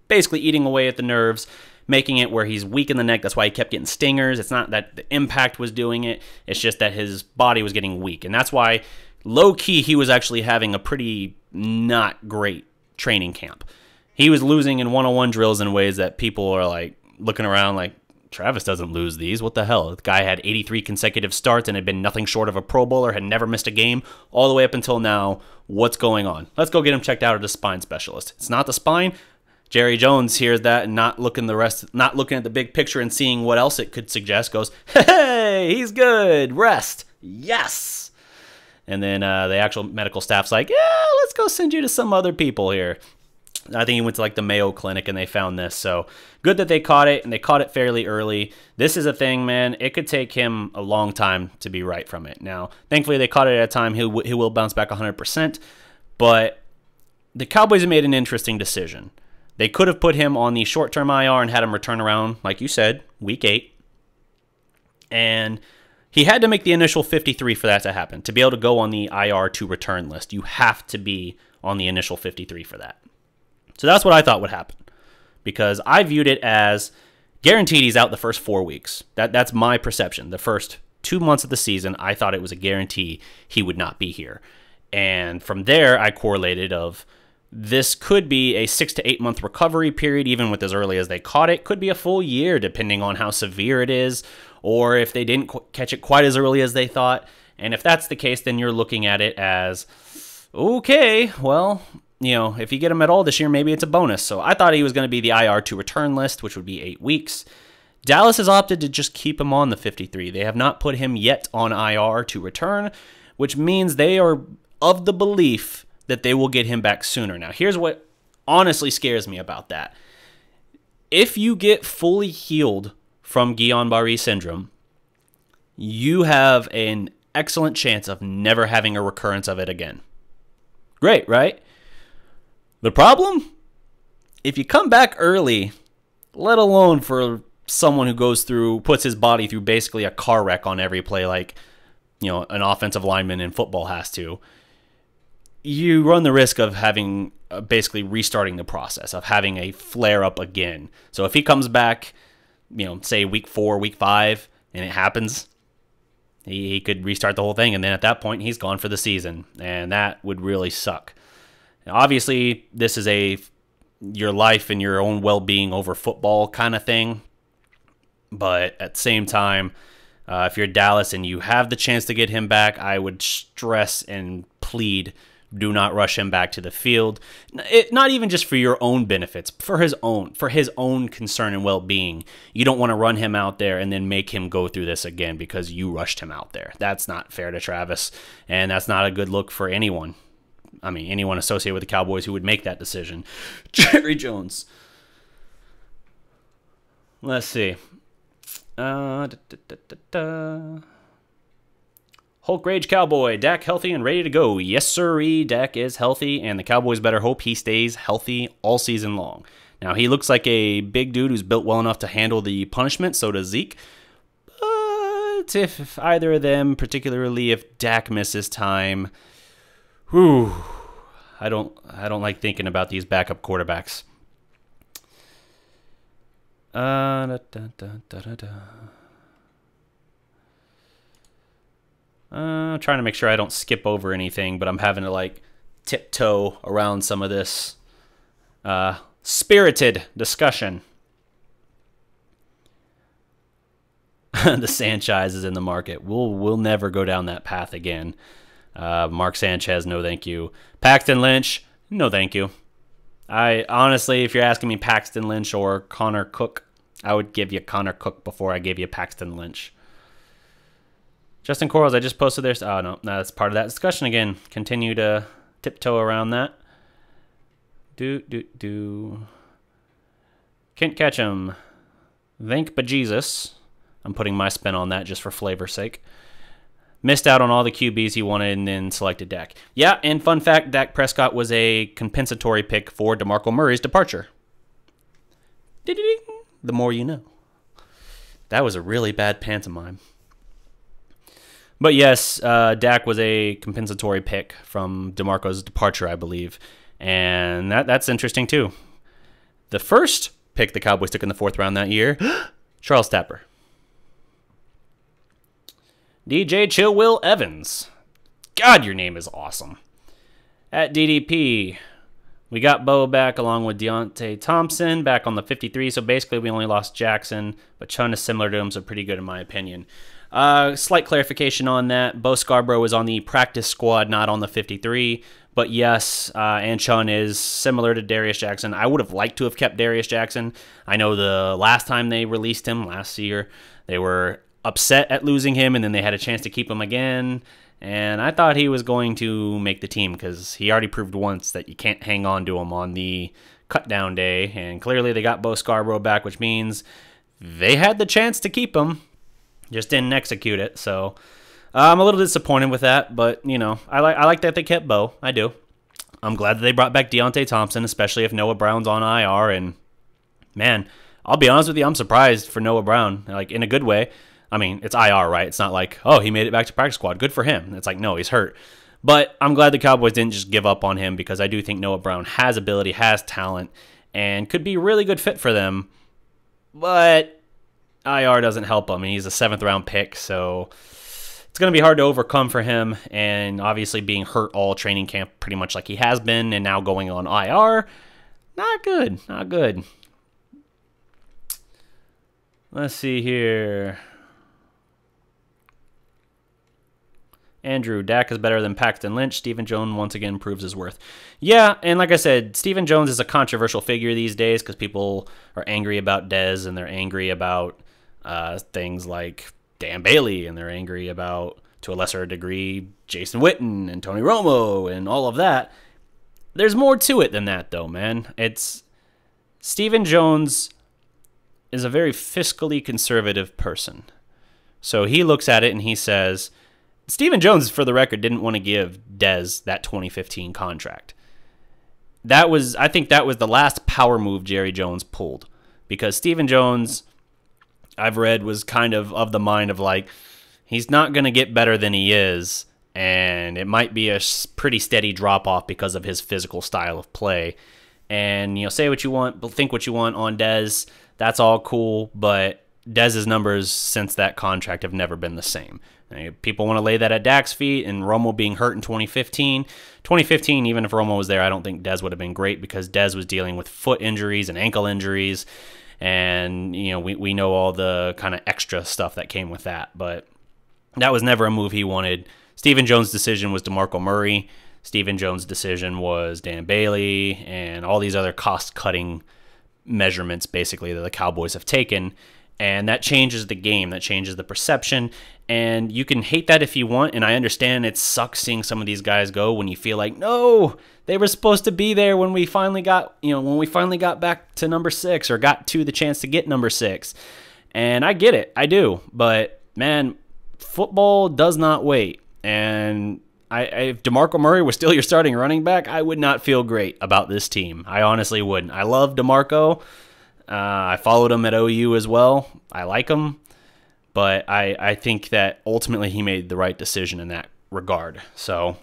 Speaker 1: basically eating away at the nerves, making it where he's weak in the neck. That's why he kept getting stingers. It's not that the impact was doing it. It's just that his body was getting weak. And that's why, low-key, he was actually having a pretty not great training camp. He was losing in one-on-one drills in ways that people are like looking around like, Travis doesn't lose these. What the hell? The guy had 83 consecutive starts and had been nothing short of a Pro Bowler, had never missed a game all the way up until now. What's going on? Let's go get him checked out at a spine specialist. It's not the spine. Jerry Jones hears that and not looking at the big picture and seeing what else it could suggest, goes, hey, he's good. Rest. Yes. And then the actual medical staff's like, yeah, let's go send you to some other people here. I think he went to like the Mayo Clinic and they found this. So good that they caught it, and they caught it fairly early. This is a thing, man. It could take him a long time to be right from it. Now, thankfully, they caught it at a time. He will bounce back 100%. But the Cowboys have made an interesting decision. They could have put him on the short-term IR and had him return around, like you said, week 8. And he had to make the initial 53 for that to happen. To be able to go on the IR to return list, you have to be on the initial 53 for that. So that's what I thought would happen, because I viewed it as guaranteed he's out the first 4 weeks. That's my perception. The first 2 months of the season, I thought it was a guarantee he would not be here. And from there, I correlated of this could be a 6 to 8 month recovery period, even with as early as they caught it. Could be a full year, depending on how severe it is, or if they didn't catch it quite as early as they thought. And if that's the case, then you're looking at it as, okay, well, you know, if you get him at all this year, maybe it's a bonus. So I thought he was going to be the IR to return list, which would be 8 weeks. Dallas has opted to just keep him on the 53. They have not put him yet on IR to return, which means they are of the belief that they will get him back sooner. Now, here's what honestly scares me about that. If you get fully healed from Guillain-Barré syndrome, you have an excellent chance of never having a recurrence of it again. Great, right? The problem? If you come back early, let alone for someone who puts his body through basically a car wreck on every play like, you know, an offensive lineman in football has to, you run the risk of having basically restarting the process, of having a flare-up again. So if he comes back, you know, say week 4, week 5, and it happens, he could restart the whole thing, and then at that point, he's gone for the season, and that would really suck. Obviously, this is your life and your own well-being over football kind of thing. But at the same time, if you're Dallas and you have the chance to get him back, I would stress and plead, do not rush him back to the field. Not even just for your own benefits, for his own concern and well-being. You don't want to run him out there and then make him go through this again because you rushed him out there. That's not fair to Travis, and that's not a good look for anyone. I mean, anyone associated with the Cowboys who would make that decision. Jerry Jones. Let's see. Hulk Rage Cowboy. Dak healthy and ready to go. Yes, sirree. Dak is healthy, and the Cowboys better hope he stays healthy all season long. Now, he looks like a big dude who's built well enough to handle the punishment. So does Zeke. But if either of them, particularly if Dak misses time... Whew, I don't like thinking about these backup quarterbacks. Trying to make sure I don't skip over anything, but I'm having to like tiptoe around some of this spirited discussion. The Sanchez is in the market. We'll never go down that path again. Mark Sanchez, no thank you. Paxton Lynch, no thank you. I honestly, if you're asking me Paxton Lynch or Connor Cook, I would give you Connor Cook before I gave you Paxton Lynch. Justin Quarles, I just posted this. Oh, no, that's part of that discussion again. Continue to tiptoe around that. Can't catch him. Thank bejesus. I'm putting my spin on that just for flavor's sake. Missed out on all the QBs he wanted and then selected Dak. Yeah, and fun fact, Dak Prescott was a compensatory pick for DeMarco Murray's departure. Ding-ding-ding. The more you know. That was a really bad pantomime. But yes, Dak was a compensatory pick from DeMarco's departure, I believe. And that's interesting too. The first pick the Cowboys took in the 4th round that year, Charles Tapper. DJ Chill Will Evans. God, your name is awesome. At DDP, we got Bo back along with Deontay Thompson back on the 53. So basically we only lost Jackson, but Chun is similar to him, so pretty good in my opinion. Slight clarification on that. Bo Scarborough is on the practice squad, not on the 53. But yes, and Chun is similar to Darius Jackson. I would have liked to have kept Darius Jackson. I know the last time they released him, last year, they were upset at losing him, and then they had a chance to keep him again, And I thought he was going to make the team because he already proved once that you can't hang on to him on the cut down day. And clearly they got Bo Scarborough back, which means they had the chance to keep him, just didn't execute it. So I'm a little disappointed with that, but you know, I like that they kept Bo. I do. I'm glad that they brought back Deontay Thompson, especially if Noah Brown's on IR. And man, I'll be honest with you, I'm surprised for Noah Brown, like in a good way. I mean, it's IR, right? It's not like, oh, he made it back to practice squad. Good for him. It's like, no, he's hurt. But I'm glad the Cowboys didn't just give up on him because I do think Noah Brown has ability, has talent, and could be a really good fit for them. But IR doesn't help him, and he's a 7th-round pick, so it's going to be hard to overcome for him. And obviously being hurt all training camp pretty much like he has been and now going on IR, not good. Not good. Let's see here. Andrew, Dak is better than Paxton Lynch. Stephen Jones once again proves his worth. Yeah, and like I said, Stephen Jones is a controversial figure these days because people are angry about Dez and they're angry about things like Dan Bailey and they're angry about, to a lesser degree, Jason Witten and Tony Romo and all of that. There's more to it than that, though, man. It's Stephen Jones is a very fiscally conservative person. So he looks at it and he says, Stephen Jones, for the record, didn't want to give Dez that 2015 contract. I think that was the last power move Jerry Jones pulled. Because Stephen Jones, I've read, was kind of the mind of like, he's not going to get better than he is, and it might be a pretty steady drop-off because of his physical style of play. And, you know, say what you want, think what you want on Dez, that's all cool, but Dez's numbers since that contract have never been the same. People want to lay that at Dak's feet, and Romo being hurt in 2015. 2015, even if Romo was there, I don't think Dez would have been great because Dez was dealing with foot injuries and ankle injuries, and you know we know all the kind of extra stuff that came with that. But that was never a move he wanted. Stephen Jones' decision was DeMarco Murray. Stephen Jones' decision was Dan Bailey and all these other cost-cutting measurements, basically, that the Cowboys have taken. And that changes the game. That changes the perception. And you can hate that if you want. And I understand it sucks seeing some of these guys go when you feel like, no, they were supposed to be there when we finally got, back to number 6 or got to the chance to get number 6. And I get it. I do. But man, football does not wait. And if DeMarco Murray was still your starting running back, I would not feel great about this team. I honestly wouldn't. I love DeMarco. I followed him at OU as well. I like him, but I think that ultimately he made the right decision in that regard. So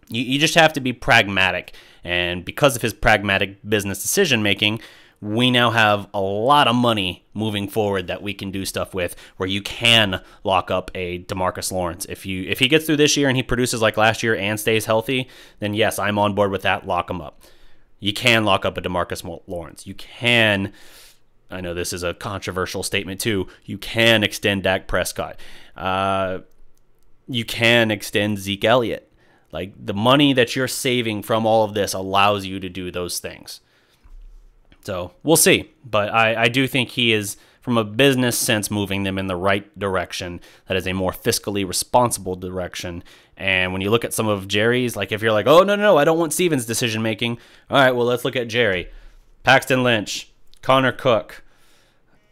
Speaker 1: you just have to be pragmatic, and because of his pragmatic business decision-making, we now have a lot of money moving forward that we can do stuff with where you can lock up a DeMarcus Lawrence. If he gets through this year and he produces like last year and stays healthy, then yes, I'm on board with that. Lock him up. You can lock up a DeMarcus Lawrence. You can, I know this is a controversial statement too, you can extend Dak Prescott. You can extend Zeke Elliott. Like, the money that you're saving from all of this allows you to do those things. So we'll see. But I do think he is, from a business sense, moving them in the right direction. That is a more fiscally responsible direction. And when you look at some of Jerry's, like if you're like, oh, no, I don't want Steven's decision making. All right, well, let's look at Jerry. Paxton Lynch, Connor Cook,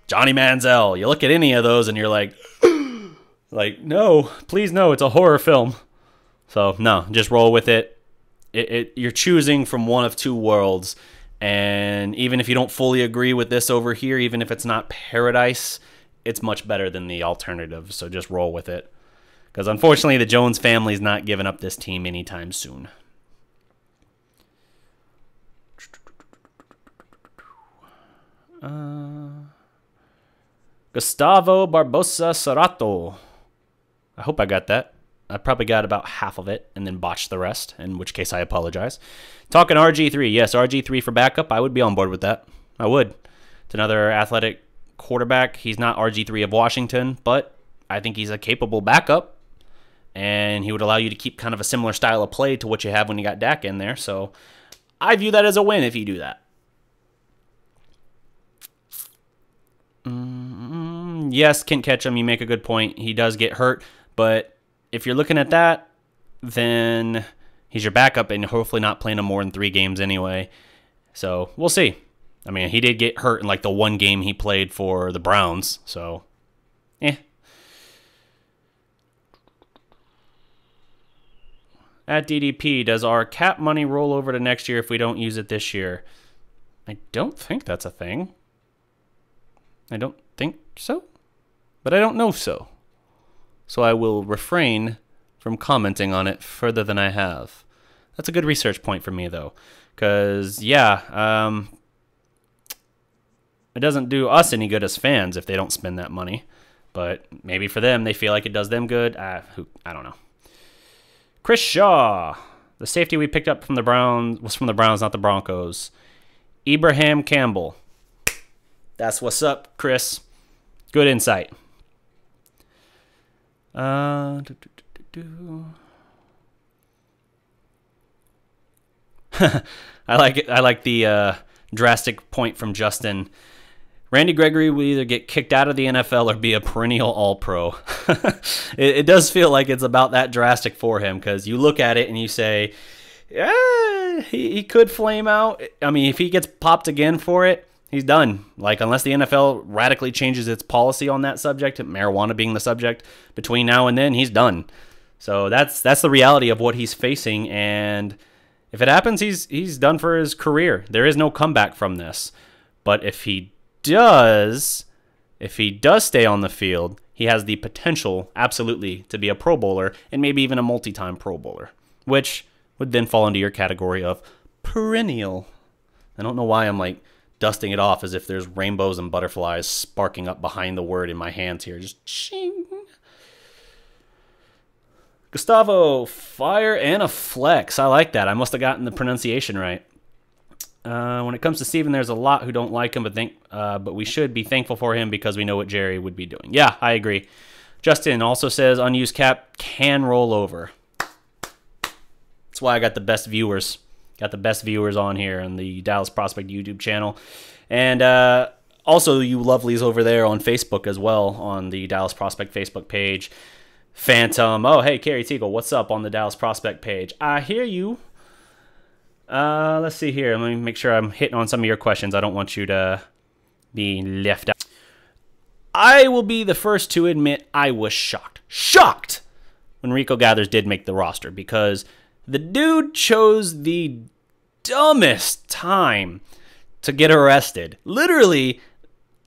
Speaker 1: Johnny Manziel. You look at any of those and you're like, no, please no, it's a horror film. So no, just roll with it. You're choosing from one of two worlds. And even if you don't fully agree with this over here, even if it's not paradise, it's much better than the alternative. So just roll with it. Because unfortunately, the Jones family's not giving up this team anytime soon. Gustavo Barbosa Serrato. I hope I got that. I probably got about half of it and then botched the rest, in which case I apologize. Talking RG3. Yes, RG3 for backup. I would be on board with that. I would. It's another athletic quarterback. He's not RG3 of Washington, but I think he's a capable backup. And he would allow you to keep kind of a similar style of play to what you have when you got Dak in there. So I view that as a win if you do that. Yes, Kent Ketchum, you make a good point. He does get hurt. But if you're looking at that, then he's your backup and hopefully not playing him more than 3 games anyway. So we'll see. I mean, he did get hurt in like the 1 game he played for the Browns. So, At DDP, does our cap money roll over to next year if we don't use it this year? I don't think that's a thing. I don't think so, but I don't know so. So I will refrain from commenting on it further than I have. That's a good research point for me, though, because, yeah, it doesn't do us any good as fans if they don't spend that money, but maybe for them, they feel like it does them good. I don't know. Chris Shaw, the safety we picked up from the Browns was from the Browns, not the Broncos. Ibrahim Campbell. That's what's up, Chris. Good insight. I like it. I like the drastic point from Justin. Randy Gregory will either get kicked out of the NFL or be a perennial All-Pro. It does feel like it's about that drastic for him, because you look at it and you say, yeah, he could flame out. I mean, if he gets popped again for it, he's done. Like, unless the NFL radically changes its policy on that subject, marijuana being the subject, between now and then, he's done. So that's the reality of what he's facing, and if it happens, he's done for his career. There is no comeback from this. But if he does stay on the field, he has the potential, absolutely, to be a Pro Bowler and maybe even a multi-time Pro Bowler, which would then fall into your category of perennial. I don't know why I'm like dusting it off as if there's rainbows and butterflies sparking up behind the word in my hands here. Just ching. Gustavo, fire and a flex. I like that. I must have gotten the pronunciation right. When it comes to Steven, there's a lot who don't like him, but we should be thankful for him because we know what Jerry would be doing. Yeah, I agree. Justin also says unused cap can roll over. That's why I got the best viewers. Got the best viewers on here on the Dallas Prospect YouTube channel. And also you lovelies over there on Facebook as well, on the Dallas Prospect Facebook page. Phantom. Oh, hey, Carrie Teagle, what's up on the Dallas Prospect page? I hear you. Let's see here. Let me make sure I'm hitting on some of your questions. I don't want you to be left out. I will be the first to admit I was shocked when Rico Gathers did make the roster, because the dude chose the dumbest time to get arrested. Literally,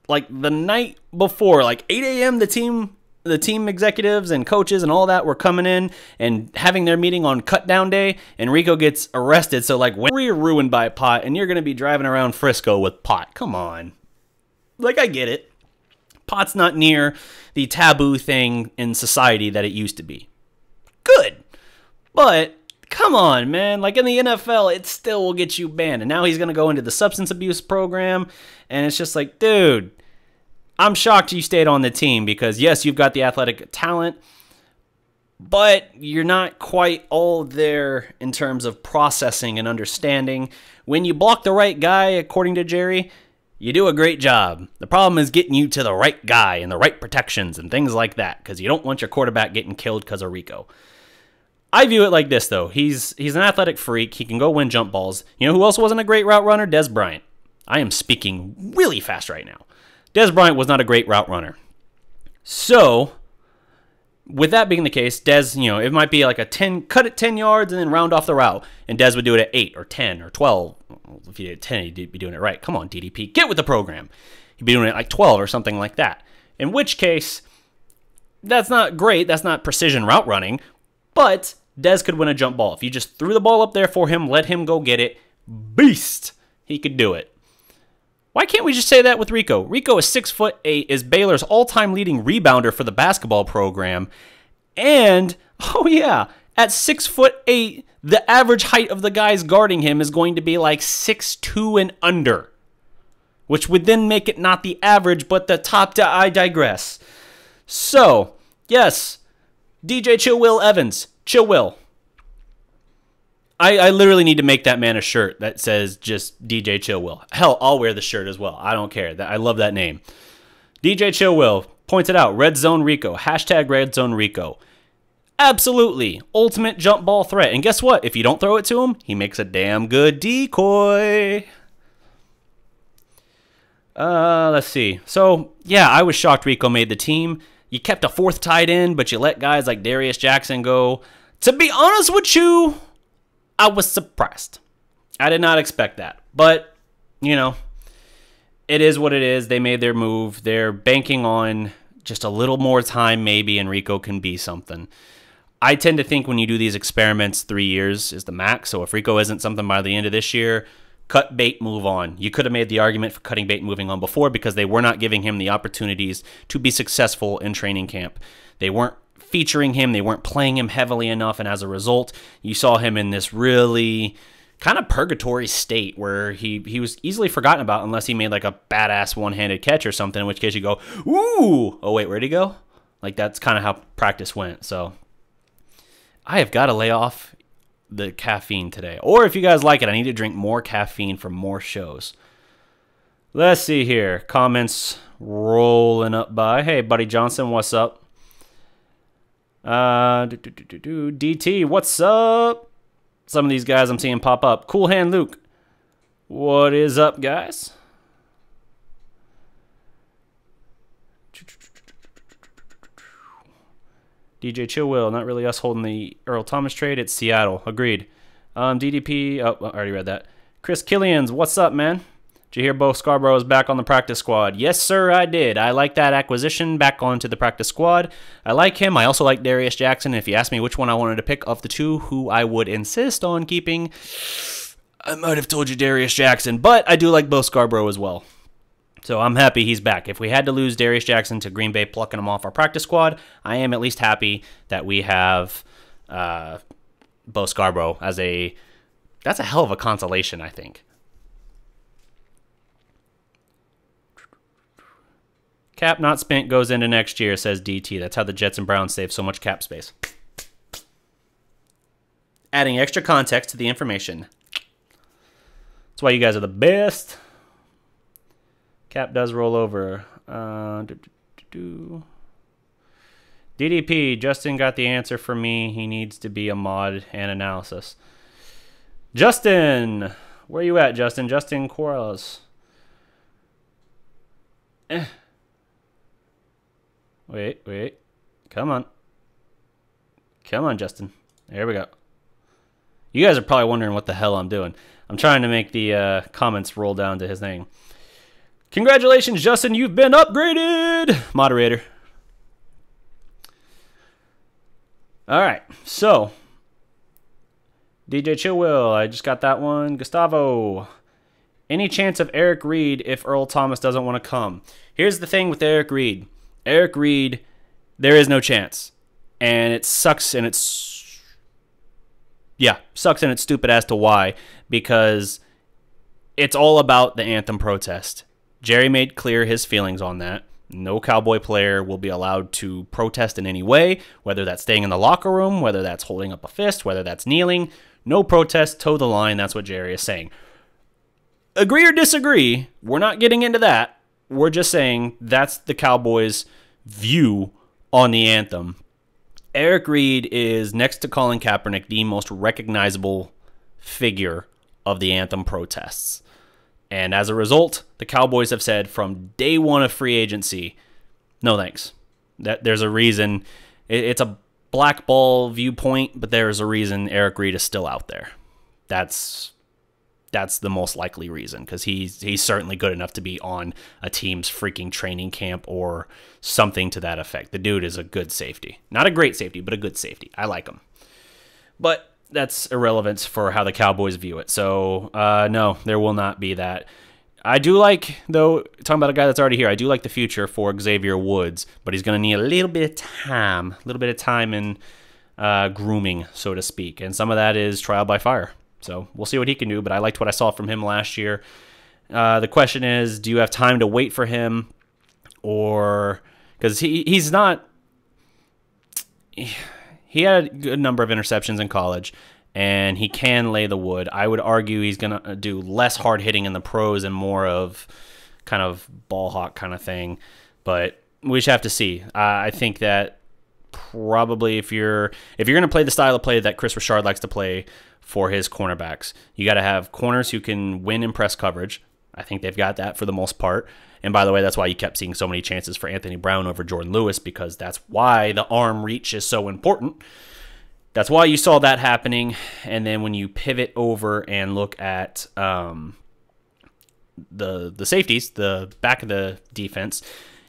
Speaker 1: like the night before, like 8 a.m. the team executives and coaches and all that were coming in and having their meeting on cut down day, and Rico gets arrested. So like, when you're ruined by pot and you're going to be driving around Frisco with pot, come on. Like, I get it. Pot's not near the taboo thing in society that it used to be. Good. But come on, man. Like, in the NFL, it still will get you banned. And now he's going to go into the substance abuse program. And it's just like, dude, I'm shocked you stayed on the team, because, yes, you've got the athletic talent, but you're not quite all there in terms of processing and understanding. When you block the right guy, according to Jerry, you do a great job. The problem is getting you to the right guy and the right protections and things like that, because you don't want your quarterback getting killed because of Rico. I view it like this, though. He's an athletic freak. He can go win jump balls. You know who else wasn't a great route runner? Dez Bryant. I am speaking really fast right now. Dez Bryant was not a great route runner. So, with that being the case, Dez, it might be like cut it 10 yards and then round off the route. And Dez would do it at 8 or 10 or 12. If he did 10, he'd be doing it right. Come on, DDP, get with the program. He'd be doing it like 12 or something like that. In which case, that's not great. That's not precision route running. But Dez could win a jump ball. If you just threw the ball up there for him, let him go get it, beast, he could do it. Why can't we just say that with Rico? Rico is 6'8", is Baylor's all-time leading rebounder for the basketball program. And, oh yeah, at 6'8", the average height of the guys guarding him is going to be like 6'2" and under, which would then make it not the average, but the top. I digress. So, yes, DJ Chill Will Evans. Chill Will. I literally need to make that man a shirt that says just DJ Chill Will. Hell, I'll wear the shirt as well. I don't care. I love that name. DJ Chill Will points it out. Red Zone Rico. Hashtag Red Zone Rico. Absolutely. Ultimate jump ball threat. And guess what? If you don't throw it to him, he makes a damn good decoy. Let's see. So, yeah, I was shocked Rico made the team. You kept a fourth tight end, but you let guys like Darius Jackson go. To be honest with you, I was surprised. I did not expect that. But, you know, it is what it is. They made their move. They're banking on just a little more time maybe, and Rico can be something. I tend to think when you do these experiments, 3 years is the max. So if Rico isn't something by the end of this year, cut bait, move on. You could have made the argument for cutting bait and moving on before because they were not giving him the opportunities to be successful in training camp. They weren't featuring him. They weren't playing him heavily enough. And as a result, you saw him in this really kind of purgatory state where he was easily forgotten about unless he made like a badass one-handed catch or something, in which case you go, ooh, oh wait, where'd he go? Like that's kind of how practice went. So I have got to lay off the caffeine today. Or if you guys like it, I need to drink more caffeine for more shows. Let's see here. Comments rolling up by. Hey, Buddy Johnson, what's up? DT, what's up? Some of these guys I'm seeing pop up. Cool Hand Luke, what is up, guys? DJ Chillwill, not really us holding the Earl Thomas trade. It's Seattle. Agreed. DDP, oh, I already read that. Chris Killians, what's up, man? Did you hear Bo Scarborough is back on the practice squad? Yes, sir, I did. I like that acquisition back onto the practice squad. I like him. I also like Darius Jackson. If you ask me which one I wanted to pick of the two, who I would insist on keeping, I might have told you Darius Jackson, but I do like Bo Scarborough as well. So I'm happy he's back. If we had to lose Darius Jackson to Green Bay plucking him off our practice squad, I am at least happy that we have Bo Scarborough as a... That's a hell of a consolation, I think. Cap not spent goes into next year, says DT. That's how the Jets and Browns save so much cap space. Adding extra context to the information. That's why you guys are the best. Cap does roll over. DDP, Justin got the answer for me. He needs to be a mod and analysis. Justin, where you at, Justin? Justin Quarles. Wait. Come on. Come on, Justin. There we go. You guys are probably wondering what the hell I'm doing. I'm trying to make the comments roll down to his name. Congratulations, Justin. You've been upgraded. Moderator. All right. So, DJ Chillwill. I just got that one. Gustavo. Any chance of Eric Reed if Earl Thomas doesn't want to come? Here's the thing with Eric Reed. Eric Reed, there is no chance. And it sucks, and it's... Yeah, sucks and it's stupid as to why. Because it's all about the anthem protest. Jerry made clear his feelings on that. No Cowboy player will be allowed to protest in any way, whether that's staying in the locker room, whether that's holding up a fist, whether that's kneeling. No protest, toe the line. That's what Jerry is saying. Agree or disagree, we're not getting into that. We're just saying that's the Cowboys' view on the anthem. Eric Reed is, next to Colin Kaepernick, the most recognizable figure of the anthem protests. And as a result, the Cowboys have said from day one of free agency, no thanks. There's a reason. It's a blackball viewpoint, but there's a reason Eric Reed is still out there. That's the most likely reason, because he's certainly good enough to be on a team's freaking training camp or something to that effect. The dude is a good safety. Not a great safety, but a good safety. I like him. But that's irrelevant for how the Cowboys view it. So, no, there will not be that. I do like, though, talking about a guy that's already here, I do like the future for Xavier Woods, but he's going to need a little bit of time in grooming, so to speak. And some of that is trial by fire. So we'll see what he can do, but I liked what I saw from him last year. The question is, do you have time to wait for him? Or, because he's not... He had a good number of interceptions in college, and he can lay the wood. I would argue he's going to do less hard hitting in the pros and more of kind of ball hawk kind of thing. But we should have to see. I think that probably, if you're going to play the style of play that Chris Richard likes to play for his cornerbacks, you got to have corners who can win in press coverage. I think they've got that for the most part. And by the way, that's why you kept seeing so many chances for Anthony Brown over Jordan Lewis, because that's why the arm reach is so important. That's why you saw that happening. And then when you pivot over and look at the safeties, the back of the defense,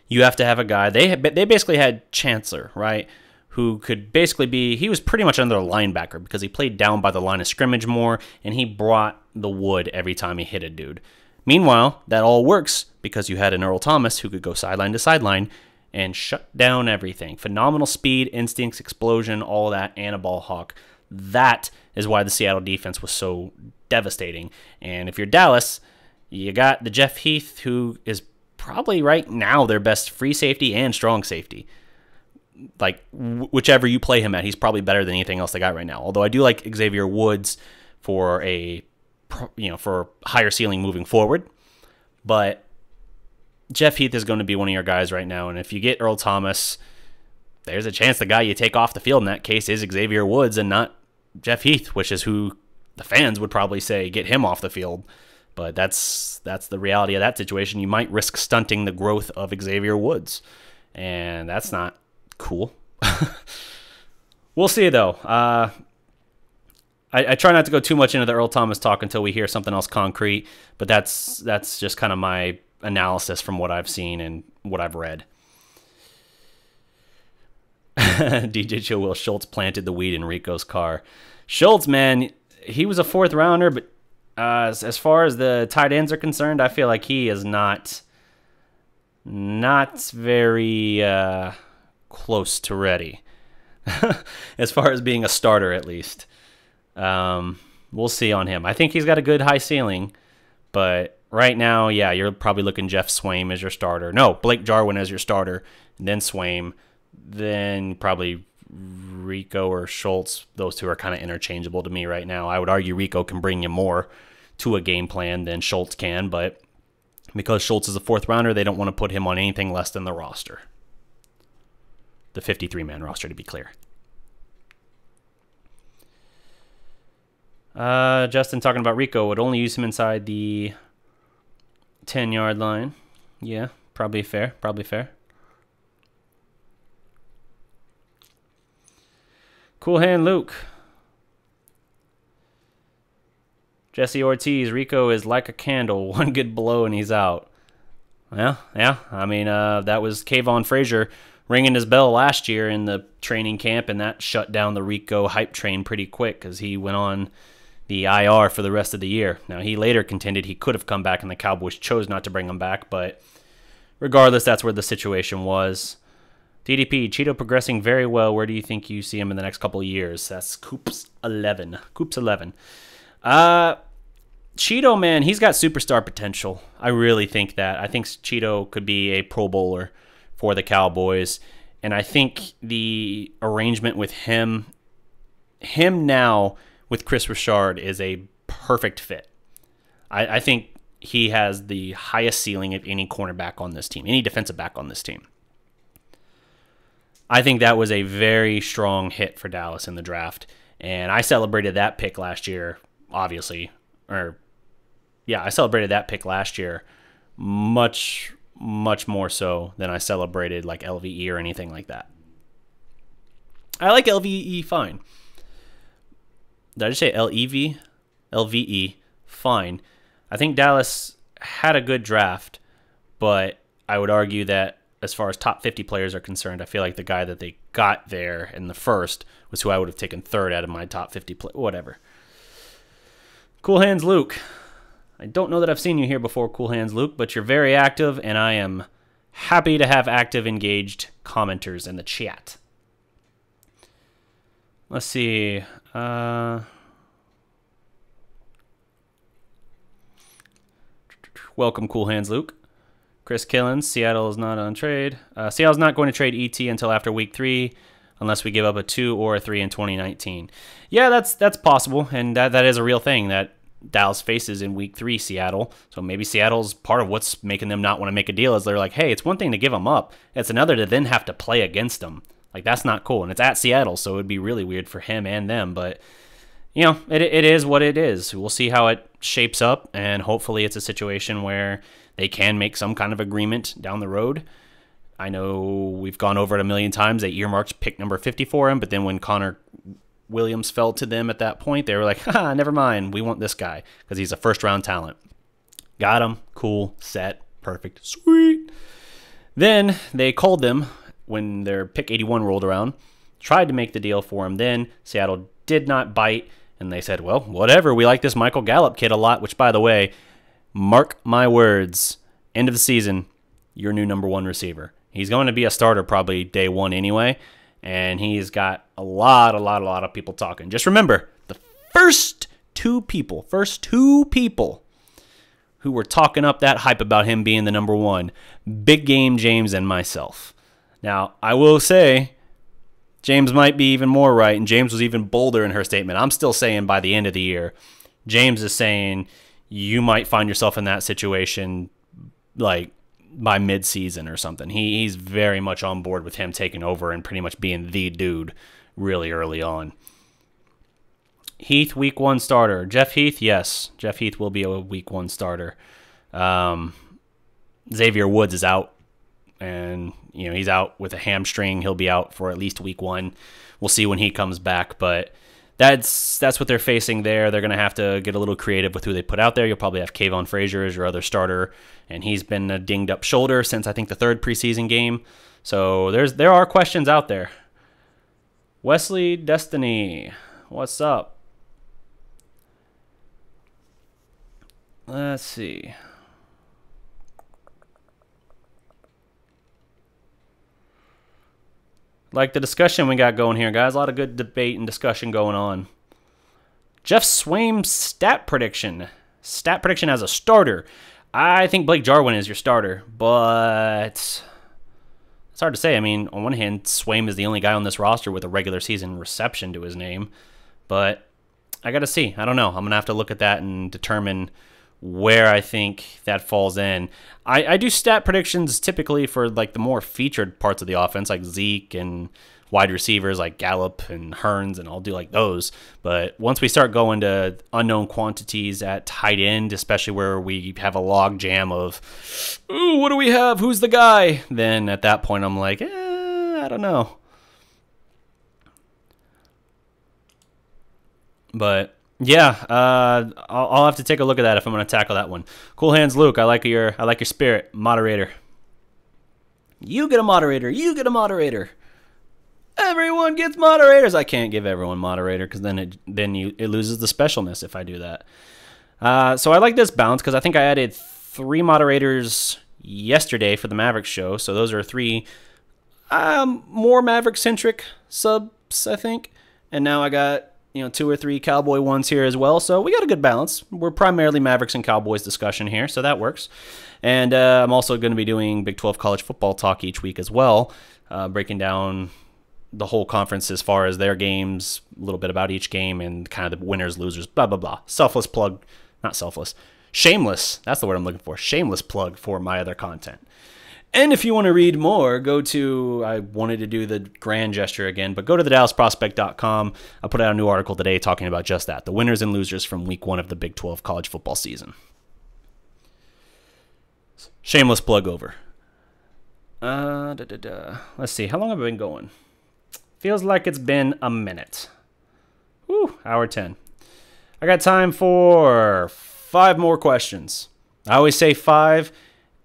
Speaker 1: you have to have a guy. They basically had Chancellor, right, who could basically be, he was pretty much another linebacker because he played down by the line of scrimmage more, and he brought the wood every time he hit a dude. Meanwhile, that all works because you had an Earl Thomas who could go sideline to sideline and shut down everything. Phenomenal speed, instincts, explosion, all that, and a ball hawk. That is why the Seattle defense was so devastating. And if you're Dallas, you got the Jeff Heath, who is probably right now their best free safety and strong safety. Like, whichever you play him at, he's probably better than anything else they got right now. Although I do like Xavier Woods for for higher ceiling moving forward. But Jeff Heath is going to be one of your guys right now. And if you get Earl Thomas, there's a chance the guy you take off the field in that case is Xavier Woods and not Jeff Heath, which is who the fans would probably say get him off the field. But that's the reality of that situation. You might risk stunting the growth of Xavier Woods, and that's not cool. We'll see, though. I try not to go too much into the Earl Thomas talk until we hear something else concrete, but that's just kind of my analysis from what I've seen and what I've read. DJ Chill Will Schultz planted the weed in Rico's car. Schultz, man, he was a 4th rounder, but as far as the tight ends are concerned, I feel like he is not very close to ready. As far as being a starter, at least. We'll see on him. I think he's got a good high ceiling, but right now, yeah, you're probably looking Jeff Swaim as your starter. No, Blake Jarwin as your starter, and then Swaim, then probably Rico or Schultz. Those two are kind of interchangeable to me right now. I would argue Rico can bring you more to a game plan than Schultz can, but because Schultz is a 4th rounder, they don't want to put him on anything less than the roster. The 53-man roster, to be clear. Justin talking about Rico would only use him inside the 10-yard line. Yeah, probably fair. Cool hand, Luke. Jesse Ortiz, Rico is like a candle. One good blow and he's out. Yeah. I mean, that was Kayvon Frazier ringing his bell last year in the training camp, and that shut down the Rico hype train pretty quick because he went on the IR for the rest of the year. Now, he later contended he could have come back, and the Cowboys chose not to bring him back, but regardless, that's where the situation was. DDP, Cheeto progressing very well. Where do you think you see him in the next couple of years? That's Coops 11. Cheeto, man, he's got superstar potential. I really think that. I think Cheeto could be a Pro Bowler for the Cowboys, and I think the arrangement with him now with Chris Richard is a perfect fit. I think he has the highest ceiling of any cornerback on this team, any defensive back on this team. I think that was a very strong hit for Dallas in the draft, and I celebrated that pick last year, obviously. I celebrated that pick last year much more so than I celebrated like LVE or anything like that. I like LVE fine. Did I just say LEV? LVE, fine. I think Dallas had a good draft, but I would argue that as far as top 50 players are concerned, I feel like the guy that they got there in the first was who I would have taken 3rd out of my top 50 whatever. Cool Hands Luke. I don't know that I've seen you here before, Cool Hands Luke, but you're very active, and I am happy to have active, engaged commenters in the chat. Let's see. Welcome, Cool Hands Luke. Chris Killens, Seattle is not on trade. Seattle's not going to trade ET until after week 3, unless we give up a 2 or a 3 in 2019. Yeah, that's possible, and that is a real thing that Dallas faces in week 3, Seattle. So maybe Seattle's part of what's making them not want to make a deal is they're like, hey, it's one thing to give them up. It's another to then have to play against them. Like, that's not cool. And it's at Seattle, so it would be really weird for him and them. But, you know, it is what it is. We'll see how it shapes up, and hopefully it's a situation where they can make some kind of agreement down the road. I know we've gone over it a million times. They earmarked pick number 50 for him, but then when Connor Williams fell to them at that point, they were like, ha, never mind. We want this guy because he's a first-round talent. Got him. Cool. Set. Perfect. Sweet. Then they called them when their pick 81 rolled around, tried to make the deal for him. Then Seattle did not bite, and they said, well, whatever. We like this Michael Gallup kid a lot, which, by the way, mark my words, end of the season, your new number 1 receiver. He's going to be a starter probably day 1 anyway, and he's got a lot of people talking. Just remember, the first two people who were talking up that hype about him being the number 1, Big Game James and myself. Now, I will say, James might be even more right, and James was even bolder in her statement. I'm still saying by the end of the year. James is saying you might find yourself in that situation like by mid-season or something. He's very much on board with him taking over and pretty much being the dude really early on. Heath, week 1 starter. Jeff Heath, yes. Jeff Heath will be a week 1 starter. Xavier Woods is out. And, you know, he's out with a hamstring. He'll be out for at least week 1. We'll see when he comes back. But that's what they're facing there. They're going to have to get a little creative with who they put out there. You'll probably have Kayvon Frazier as your other starter. And he's been a dinged-up shoulder since, I think, the 3rd preseason game. So there are questions out there. Wesley Destiny, what's up? Let's see. Like the discussion we got going here, guys. A lot of good debate and discussion going on. Jeff Swaim's stat prediction. Stat prediction as a starter. I think Blake Jarwin is your starter, but it's hard to say. I mean, on one hand, Swaim is the only guy on this roster with a regular season reception to his name, but I got to see. I don't know. I'm going to have to look at that and determine where I think that falls in. I do stat predictions typically for like the more featured parts of the offense, like Zeke and wide receivers like Gallup and Hearns, and I'll do like those. But once we start going to unknown quantities at tight end, especially where we have a log jam of, ooh, what do we have? Who's the guy? Then at that point, I'm like, I don't know. But yeah, I'll have to take a look at that if I'm going to tackle that one. Cool Hands Luke, I like your spirit. Moderator. You get a moderator. You get a moderator. Everyone gets moderators. I can't give everyone moderator because then it loses the specialness if I do that. So I like this bounce because I think I added 3 moderators yesterday for the Mavericks show. So those are 3 more Maverick-centric subs, I think. And now I got 2 or 3 Cowboy ones here as well. So we got a good balance. We're primarily Mavericks and Cowboys discussion here, so that works. And I'm also going to be doing Big 12 college football talk each week as well, breaking down the whole conference as far as their games, a little bit about each game, and kind of the winners, losers, blah, blah, blah. Selfless plug. Not selfless. Shameless. That's the word I'm looking for. Shameless plug for my other content. And if you want to read more, go to, I wanted to do the grand gesture again, but go to thedallasprospect.com. I put out a new article today talking about just that, the winners and losers from week 1 of the Big 12 college football season. Shameless plug over. Let's see, how long have I been going? Feels like it's been a minute. Woo, hour 10. I got time for 5 more questions. I always say 5.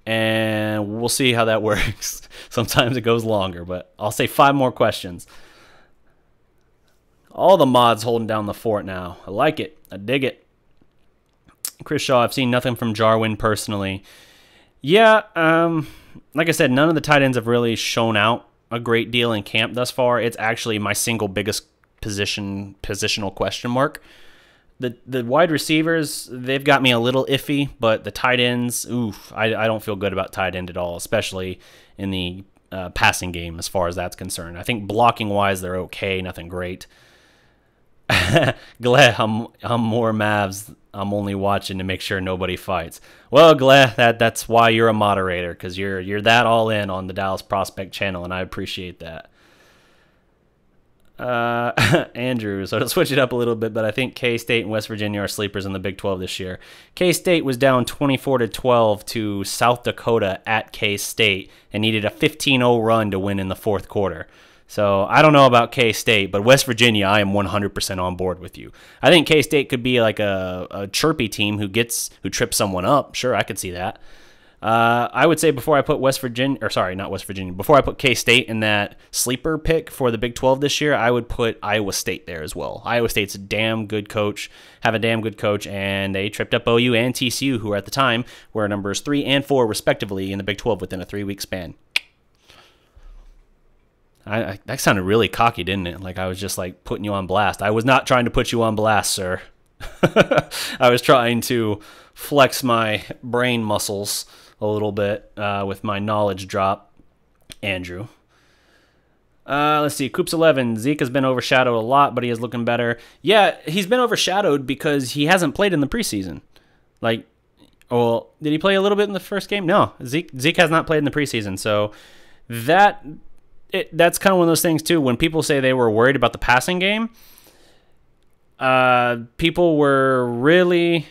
Speaker 1: And we'll see how that works. Sometimes it goes longer, but I'll say 5 more questions. All the mods holding down the fort now. I like it. I dig it. Chris Shaw, I've seen nothing from Jarwin personally. Yeah, like I said, none of the tight ends have really shown out a great deal in camp thus far. It's actually my single biggest positional question mark. The wide receivers, they've got me a little iffy, but the tight ends, oof, I don't feel good about tight end at all, especially in the passing game as far as that's concerned. I think blocking-wise, they're okay, nothing great. Glad I'm more Mavs. I'm only watching to make sure nobody fights. Well, Glad, that's why you're a moderator, because you're that all in on the Dallas Prospect channel, and I appreciate that. Andrew, so to switch it up a little bit, but I think K-State and West Virginia are sleepers in the Big 12 this year. K-State was down 24-12 to South Dakota at K-State and needed a 15-0 run to win in the fourth quarter. So I don't know about K-State, but West Virginia, I am 100% on board with you. I think K-State could be like a chirpy team who trips someone up. Sure, I could see that. I would say before I put before I put K-State in that sleeper pick for the Big 12 this year, I would put Iowa State there as well. Iowa State's a damn good coach, and they tripped up OU and TCU, who at the time were numbers 3 and 4 respectively in the Big 12 within a 3-week span. That sounded really cocky, didn't it? Like I was just like putting you on blast. I was not trying to put you on blast, sir. I was trying to flex my brain muscles a little bit with my knowledge drop, Andrew. Let's see. Coops 11. Zeke has been overshadowed a lot, but he is looking better. Yeah, he's been overshadowed because he hasn't played in the preseason. Like, well, did he play a little bit in the first game? No, Zeke has not played in the preseason. So that's kind of one of those things too. When people say they were worried about the passing game, people were really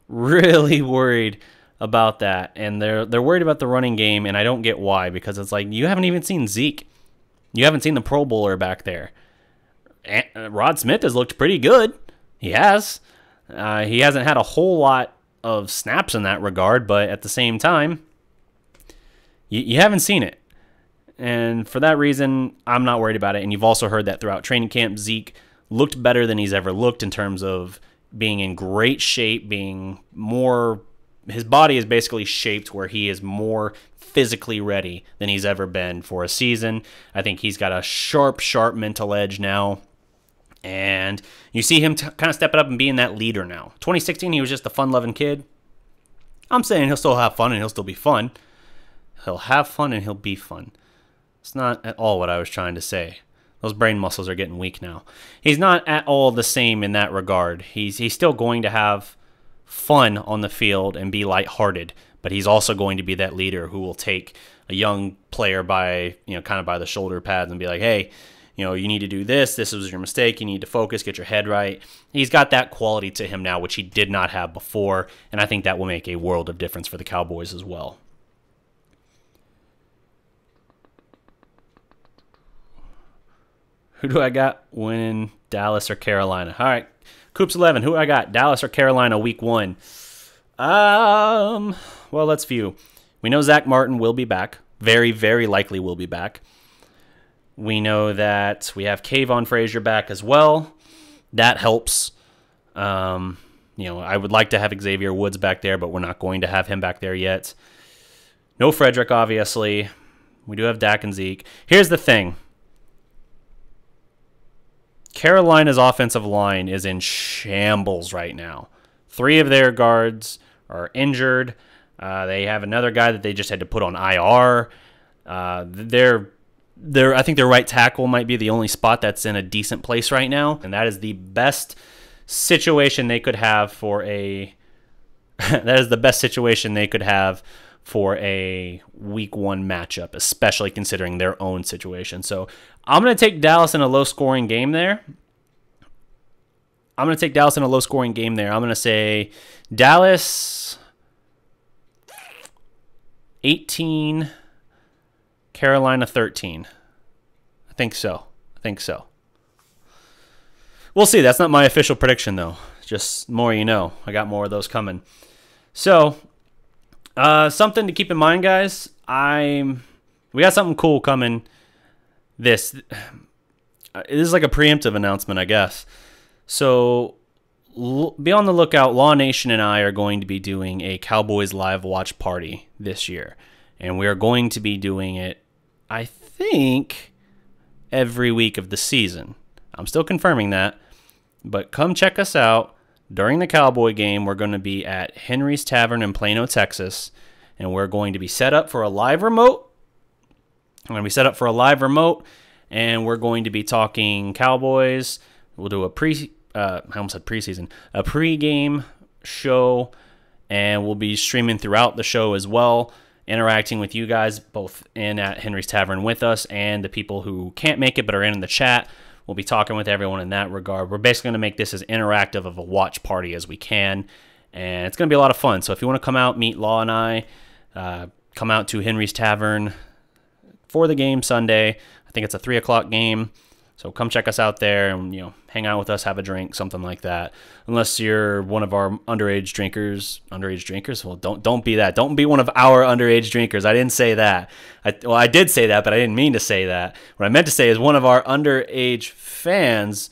Speaker 1: worried about that, and they're worried about the running game, and I don't get why, because it's like you haven't even seen Zeke. You haven't seen the Pro Bowler back there. Rod Smith has looked pretty good. He has. He hasn't had a whole lot of snaps in that regard, but at the same time, you haven't seen it. And for that reason, I'm not worried about it. And you've also heard that throughout training camp, Zeke looked better than he's ever looked in terms of being in great shape, his body is basically shaped where he is more physically ready than he's ever been for a season. I think he's got a sharp mental edge now. And you see him kind of stepping up and being that leader now. 2016, he was just a fun-loving kid. I'm saying he'll still have fun and he'll still be fun. He'll have fun and he'll be fun. It's not at all what I was trying to say. Those brain muscles are getting weak now. He's not at all the same in that regard. He's still going to have fun on the field and be lighthearted, but he's also going to be that leader who will take a young player by, kind of by the shoulder pads and be like, hey, you need to do this. This was your mistake. You need to focus, get your head right. He's got that quality to him now, which he did not have before, and I think that will make a world of difference for the Cowboys as well. Who do I got winning, Dallas or Carolina? All right, Coops 11. Who do I got, Dallas or Carolina week 1? Well, let's view. We know Zach Martin will be back. Very, very likely will be back. We know that we have Kayvon Frazier back as well. That helps. I would like to have Xavier Woods back there, but we're not going to have him back there yet. No Frederick, obviously. We do have Dak and Zeke. Here's the thing. Carolina's offensive line is in shambles right now. 3 of their guards are injured. They have another guy that they just had to put on IR. I think their right tackle might be the only spot that's in a decent place right now, and that is the best situation they could have for a week 1 matchup, especially considering their own situation. So I'm going to take Dallas in a low-scoring game there. I'm going to say Dallas 18, Carolina 13. I think so. We'll see. That's not my official prediction, though. Just more you know. I got more of those coming. So, something to keep in mind, guys. We got something cool coming. This is like a preemptive announcement, I guess. So, be on the lookout. Law Nation and I are going to be doing a Cowboys live watch party this year. And we are going to be doing it, I think, every week of the season. I'm still confirming that. But come check us out. During the Cowboy game, we're going to be at Henry's Tavern in Plano, Texas. And we're going to be set up for a live remote. And we're going to be talking Cowboys. We'll do a pregame show, and we'll be streaming throughout the show as well. interacting with you guys, both in at Henry's Tavern with us and the people who can't make it but are in the chat. We'll be talking with everyone in that regard. We're basically going to make this as interactive of a watch party as we can, and it's going to be a lot of fun. So if you want to come out, meet Law and I, come out to Henry's Tavern for the game Sunday. I think it's a 3 o'clock game. So come check us out there and, hang out with us, have a drink, something like that. Unless you're one of our underage drinkers. Underage drinkers? Well, don't be that. Don't be one of our underage drinkers. I didn't say that. I did say that, but I didn't mean to say that. What I meant to say is one of our underage fans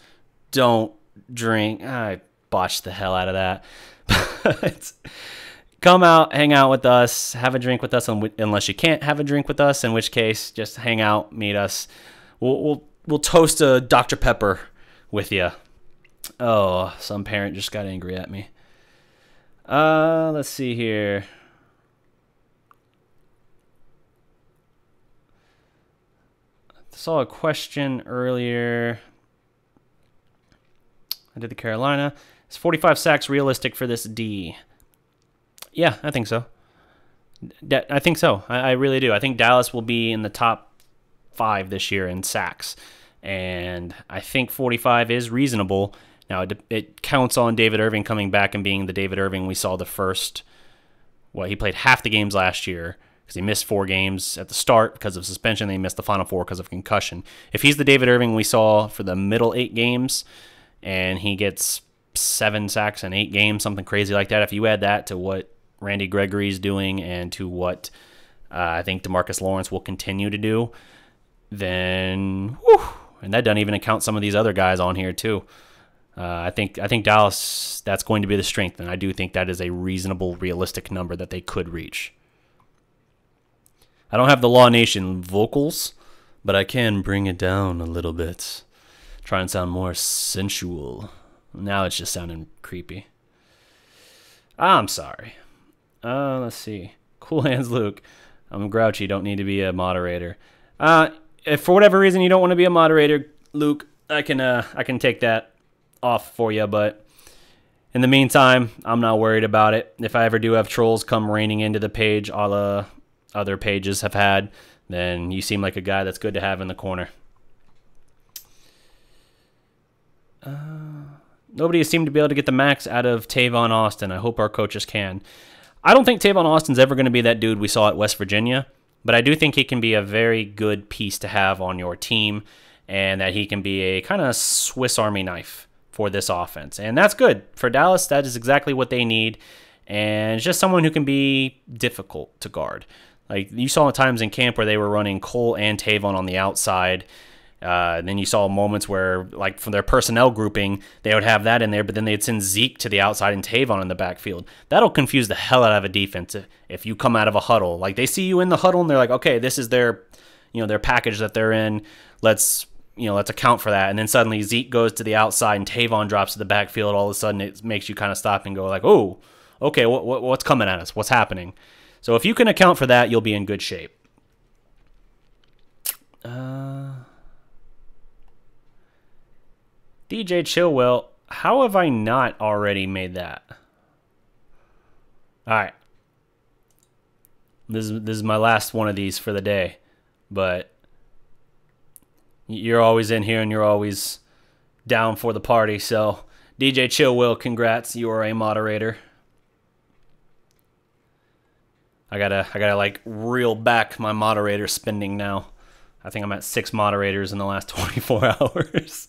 Speaker 1: don't drink. I botched the hell out of that. But come out, hang out with us, have a drink with us, unless you can't have a drink with us, in which case just hang out, meet us. We'll toast a Dr. Pepper with you. Oh, some parent just got angry at me. Let's see here. I saw a question earlier. I did the Carolina. Is 45 sacks realistic for this D? Yeah, I think so. I think so. I really do. I think Dallas will be in the top 5 this year in sacks. And I think 45 is reasonable. Now, it counts on David Irving coming back and being the David Irving we saw the first. Well, he played half the games last year because he missed 4 games at the start because of suspension. Then he missed the final 4 because of concussion. If he's the David Irving we saw for the middle 8 games and he gets 7 sacks in 8 games, something crazy like that, if you add that to what Randy Gregory's doing and to what I think DeMarcus Lawrence will continue to do, then whew, and that doesn't even account some of these other guys on here too. I think Dallas, that's going to be the strength, and I do think that is a reasonable, realistic number that they could reach. I don't have the Law Nation vocals, but I can bring it down a little bit. Try and sound more sensual. Now it's just sounding creepy. I'm sorry. Let's see. Cool Hands Luke. I'm grouchy, don't need to be a moderator. If for whatever reason you don't want to be a moderator, Luke, I can take that off for you, but in the meantime, I'm not worried about it. If I ever do have trolls come raining into the page, a la other pages have had, then you seem like a guy that's good to have in the corner. Nobody has seemed to be able to get the max out of Tavon Austin. I hope our coaches can. I don't think Tavon Austin's ever going to be that dude we saw at West Virginia, but I do think he can be a very good piece to have on your team, and that he can be a kind of Swiss Army knife for this offense. And that's good. For Dallas, that is exactly what they need, and just someone who can be difficult to guard. Like you saw times in camp where they were running Cole and Tavon on the outside. Then you saw moments where, like, from their personnel grouping, they would have that in there, but then they'd send Zeke to the outside and Tavon in the backfield. That'll confuse the hell out of a defense if you come out of a huddle. Like, they see you in the huddle and they're like, okay, this is their, their package that they're in. Let's account for that. And then suddenly Zeke goes to the outside and Tavon drops to the backfield. All of a sudden, it makes you kind of stop and go like, oh, okay, what's coming at us? What's happening? So if you can account for that, you'll be in good shape. DJ Chilwell, how have I not already made that? All right. This is my last one of these for the day, but you're always in here and you're always down for the party. So DJ Chilwell, congrats, you are a moderator. I gotta like reel back my moderator spending now. I think I'm at 6 moderators in the last 24 hours.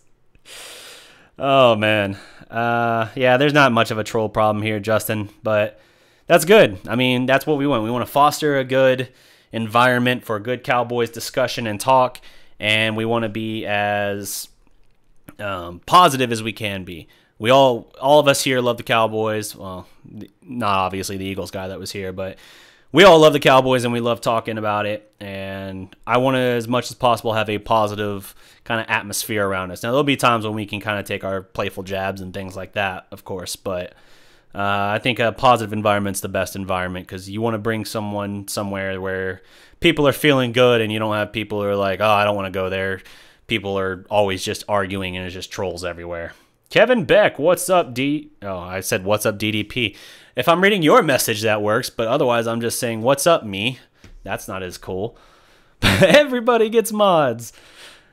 Speaker 1: Oh, man. Yeah, there's not much of a troll problem here, Justin, but that's good. I mean, that's what we want. We want to foster a good environment for a good Cowboys discussion and talk, and we want to be as positive as we can be. We all of us here love the Cowboys. Well, not obviously the Eagles guy that was here, but we all love the Cowboys and we love talking about it. And I want to, as much as possible, have a positive kind of atmosphere around us. Now, there'll be times when we can kind of take our playful jabs and things like that, of course. But I think a positive environment's the best environment, because you want to bring someone somewhere where people are feeling good and you don't have people who are like, oh, I don't want to go there. People are always just arguing and it's just trolls everywhere. Kevin Beck, what's up, I said, what's up, DDP? If I'm reading your message, that works, but otherwise I'm just saying, what's up, me? That's not as cool. Everybody gets mods.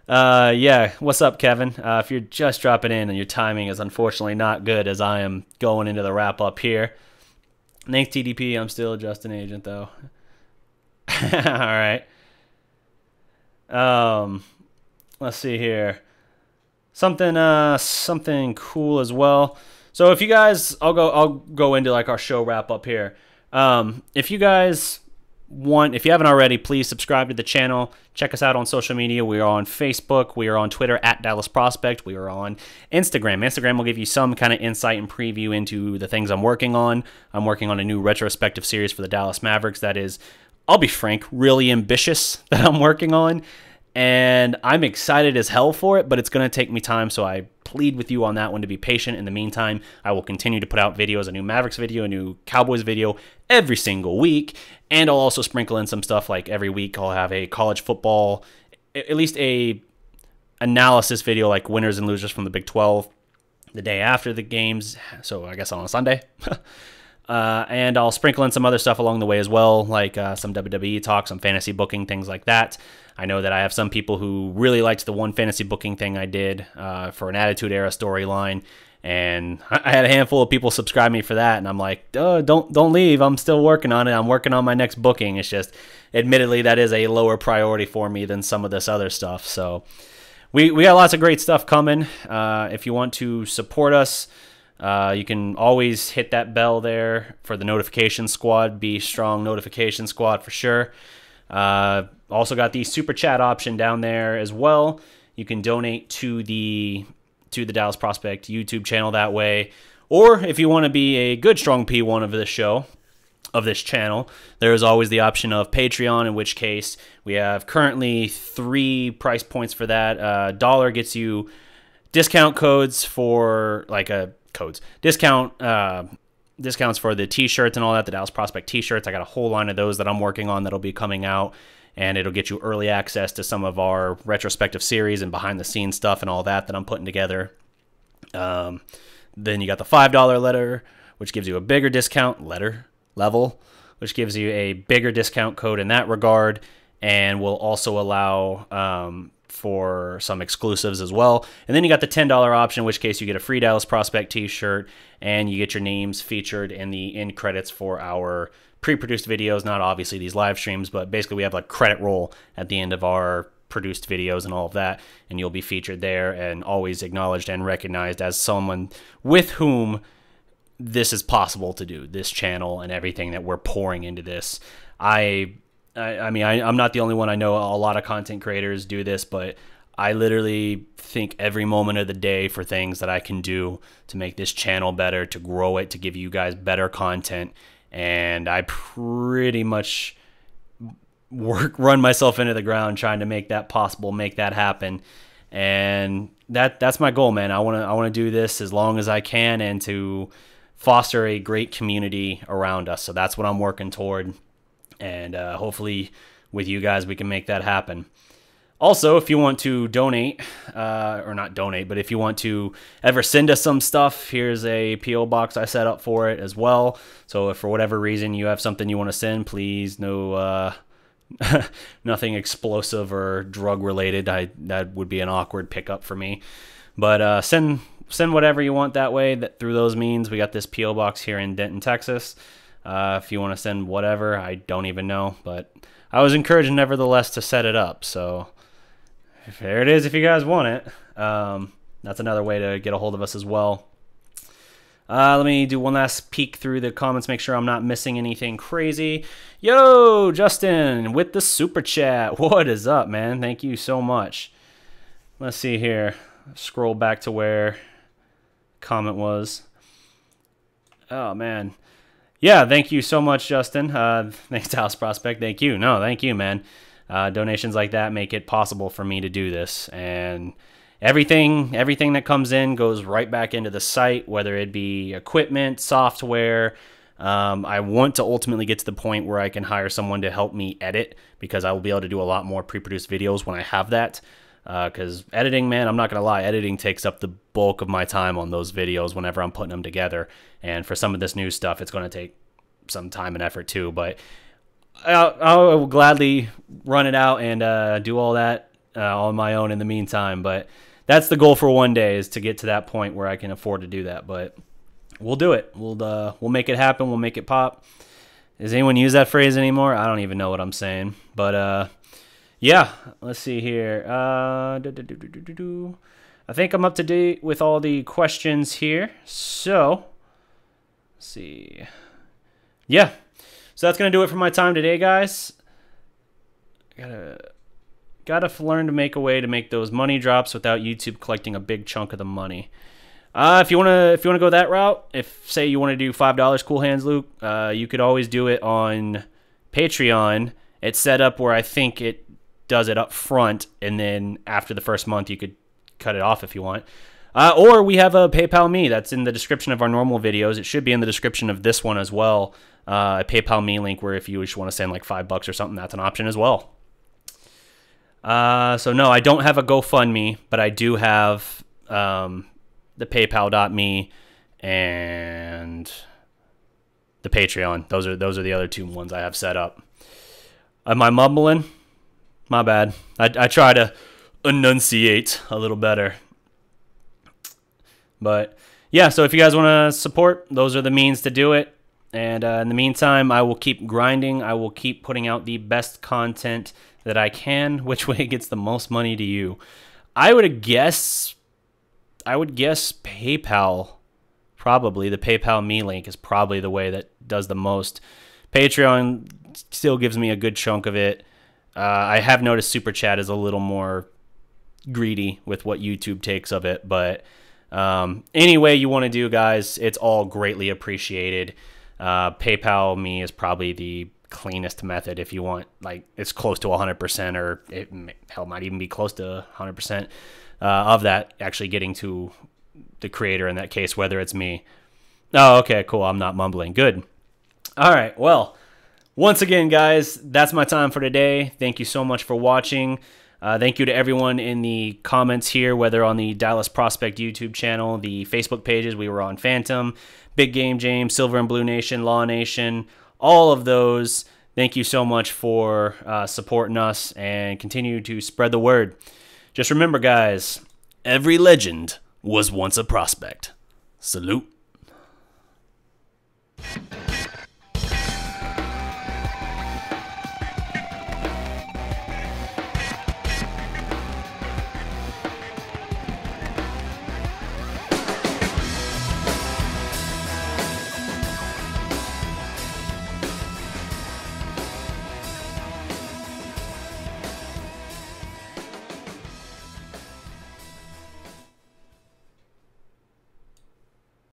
Speaker 1: Yeah, what's up, Kevin? If you're just dropping in and your timing is unfortunately not good as I am going into the wrap-up here. Thanks, DDP. I'm still just an agent, though. All right. Let's see here. Something cool as well. So if you guys, I'll go into like our show wrap-up here. If you guys if you haven't already, please subscribe to the channel. Check us out on social media. We are on Facebook. We are on Twitter at Dallas Prospect. We are on Instagram. Instagram will give you some kind of insight and preview into the things I'm working on. I'm working on a new retrospective series for the Dallas Mavericks that is, I'll be frank, really ambitious that I'm working on. And I'm excited as hell for it, but it's going to take me time, so I plead with you on that one to be patient. In the meantime, I will continue to put out videos, a new Mavericks video, a new Cowboys video every single week, and I'll also sprinkle in some stuff like every week I'll have a college football, at least a analysis video like winners and losers from the Big 12 the day after the games, so I guess on a Sunday. And I'll sprinkle in some other stuff along the way as well, like some WWE talk, some fantasy booking, things like that. I know that I have some people who really liked the one fantasy booking thing I did for an Attitude Era storyline, and I had a handful of people subscribe me for that, and I'm like, don't leave. I'm still working on it. I'm working on my next booking. It's just, admittedly, that is a lower priority for me than some of this other stuff. So we got lots of great stuff coming. If you want to support us, you can always hit that bell there for the notification squad. Be strong notification squad for sure. Also got the super chat option down there as well. You can donate to the Dallas Prospect YouTube channel that way. Or if you want to be a good strong P1 of this show, of this channel, there is always the option of Patreon, in which case we have currently 3 price points for that. Dollar gets you discount codes for like discounts for the t-shirts and all that, the Dallas Prospect t-shirts. I got a whole line of those that I'm working on that'll be coming out, and it'll get you early access to some of our retrospective series and behind the scenes stuff and all that I'm putting together. Then you got the $5 letter, which gives you a bigger discount level, which gives you a bigger discount code in that regard, and will also allow for some exclusives as well. And then you got the $10 option, in which case you get a free Dallas Prospect t-shirt, and you get your names featured in the end credits for our pre-produced videos. Not obviously these live streams, but basically we have like credit roll at the end of our produced videos and all of that, and you'll be featured there and always acknowledged and recognized as someone with whom this is possible to do, this channel and everything that we're pouring into this. I mean, I'm not the only one. I know a lot of content creators do this, but I literally think every moment of the day for things that I can do to make this channel better, to grow it, to give you guys better content. And I pretty much run myself into the ground trying to make that possible, make that happen. And that's my goal, man. I want to do this as long as I can and to foster a great community around us. So that's what I'm working toward. And hopefully with you guys, we can make that happen. Also, if you want to donate, or not donate, but if you want to ever send us some stuff, here's a P.O. box I set up for it as well. So if for whatever reason you have something you want to send, please, no, nothing explosive or drug related. That would be an awkward pickup for me. But send whatever you want that way. Through those means, we got this P.O. box here in Denton, Texas. If you want to send whatever, I don't even know, but I was encouraged nevertheless to set it up. So there it is if you guys want it. That's another way to get a hold of us as well. Let me do one last peek through the comments, make sure I'm not missing anything crazy. Yo, Justin, with the super chat. What is up, man? Thank you so much. Let's see here. Scroll back to where comment was. Oh, man. Yeah, thank you so much, Justin. Thanks, Dallas Prospect. Thank you. No, thank you, man. Donations like that make it possible for me to do this. And everything that comes in goes right back into the site, whether it be equipment, software. I want to ultimately get to the point where I can hire someone to help me edit, because I will be able to do a lot more pre-produced videos when I have that. Because editing, man, I'm not going to lie, editing takes up the bulk of my time on those videos whenever I'm putting them together. And for some of this new stuff, it's going to take some time and effort too. But I will gladly run it out and do all that on my own in the meantime. But that's the goal for one day, is to get to that point where I can afford to do that. But we'll do it. We'll make it happen. We'll make it pop. Does anyone use that phrase anymore? I don't even know what I'm saying. But yeah, let's see here. I think I'm up to date with all the questions here. So, let's see. Yeah. So that's going to do it for my time today, guys. Gotta learn to make a way to make those money drops without YouTube collecting a big chunk of the money. If you wanna go that route, if say you want to do $5, Cool Hands Luke, you could always do it on Patreon. It's set up where I think it does it up front, and then after the first month you could cut it off if you want. Or we have a PayPal Me that's in the description of our normal videos. It should be in the description of this one as well. A PayPal Me link where if you just want to send like $5 or something, that's an option as well. So no, I don't have a GoFundMe, but I do have the PayPal.me and the Patreon. Those are the other two ones I have set up. Am I mumbling? My bad. I try to enunciate a little better. But yeah, so if you guys want to support, those are the means to do it. And in the meantime, I will keep grinding. I will keep putting out the best content that I can, which way gets the most money to you. I would guess PayPal. Probably the PayPal Me link is probably the way that does the most. Patreon still gives me a good chunk of it. I have noticed Super Chat is a little more greedy with what YouTube takes of it, but any way you want to do, guys, it's all greatly appreciated. PayPal Me is probably the cleanest method if you want, like, it's close to 100%, or it might even be close to 100% of that actually getting to the creator in that case, whether it's me. Oh, okay, cool. I'm not mumbling. Good. All right. Well, once again, guys, that's my time for today. Thank you so much for watching. Thank you to everyone in the comments here, whether on the Dallas Prospect YouTube channel, the Facebook pages. We were on Phantom, Big Game James, Silver and Blue Nation, Law Nation, all of those. Thank you so much for supporting us, and continue to spread the word. Just remember, guys, every legend was once a prospect. Salute.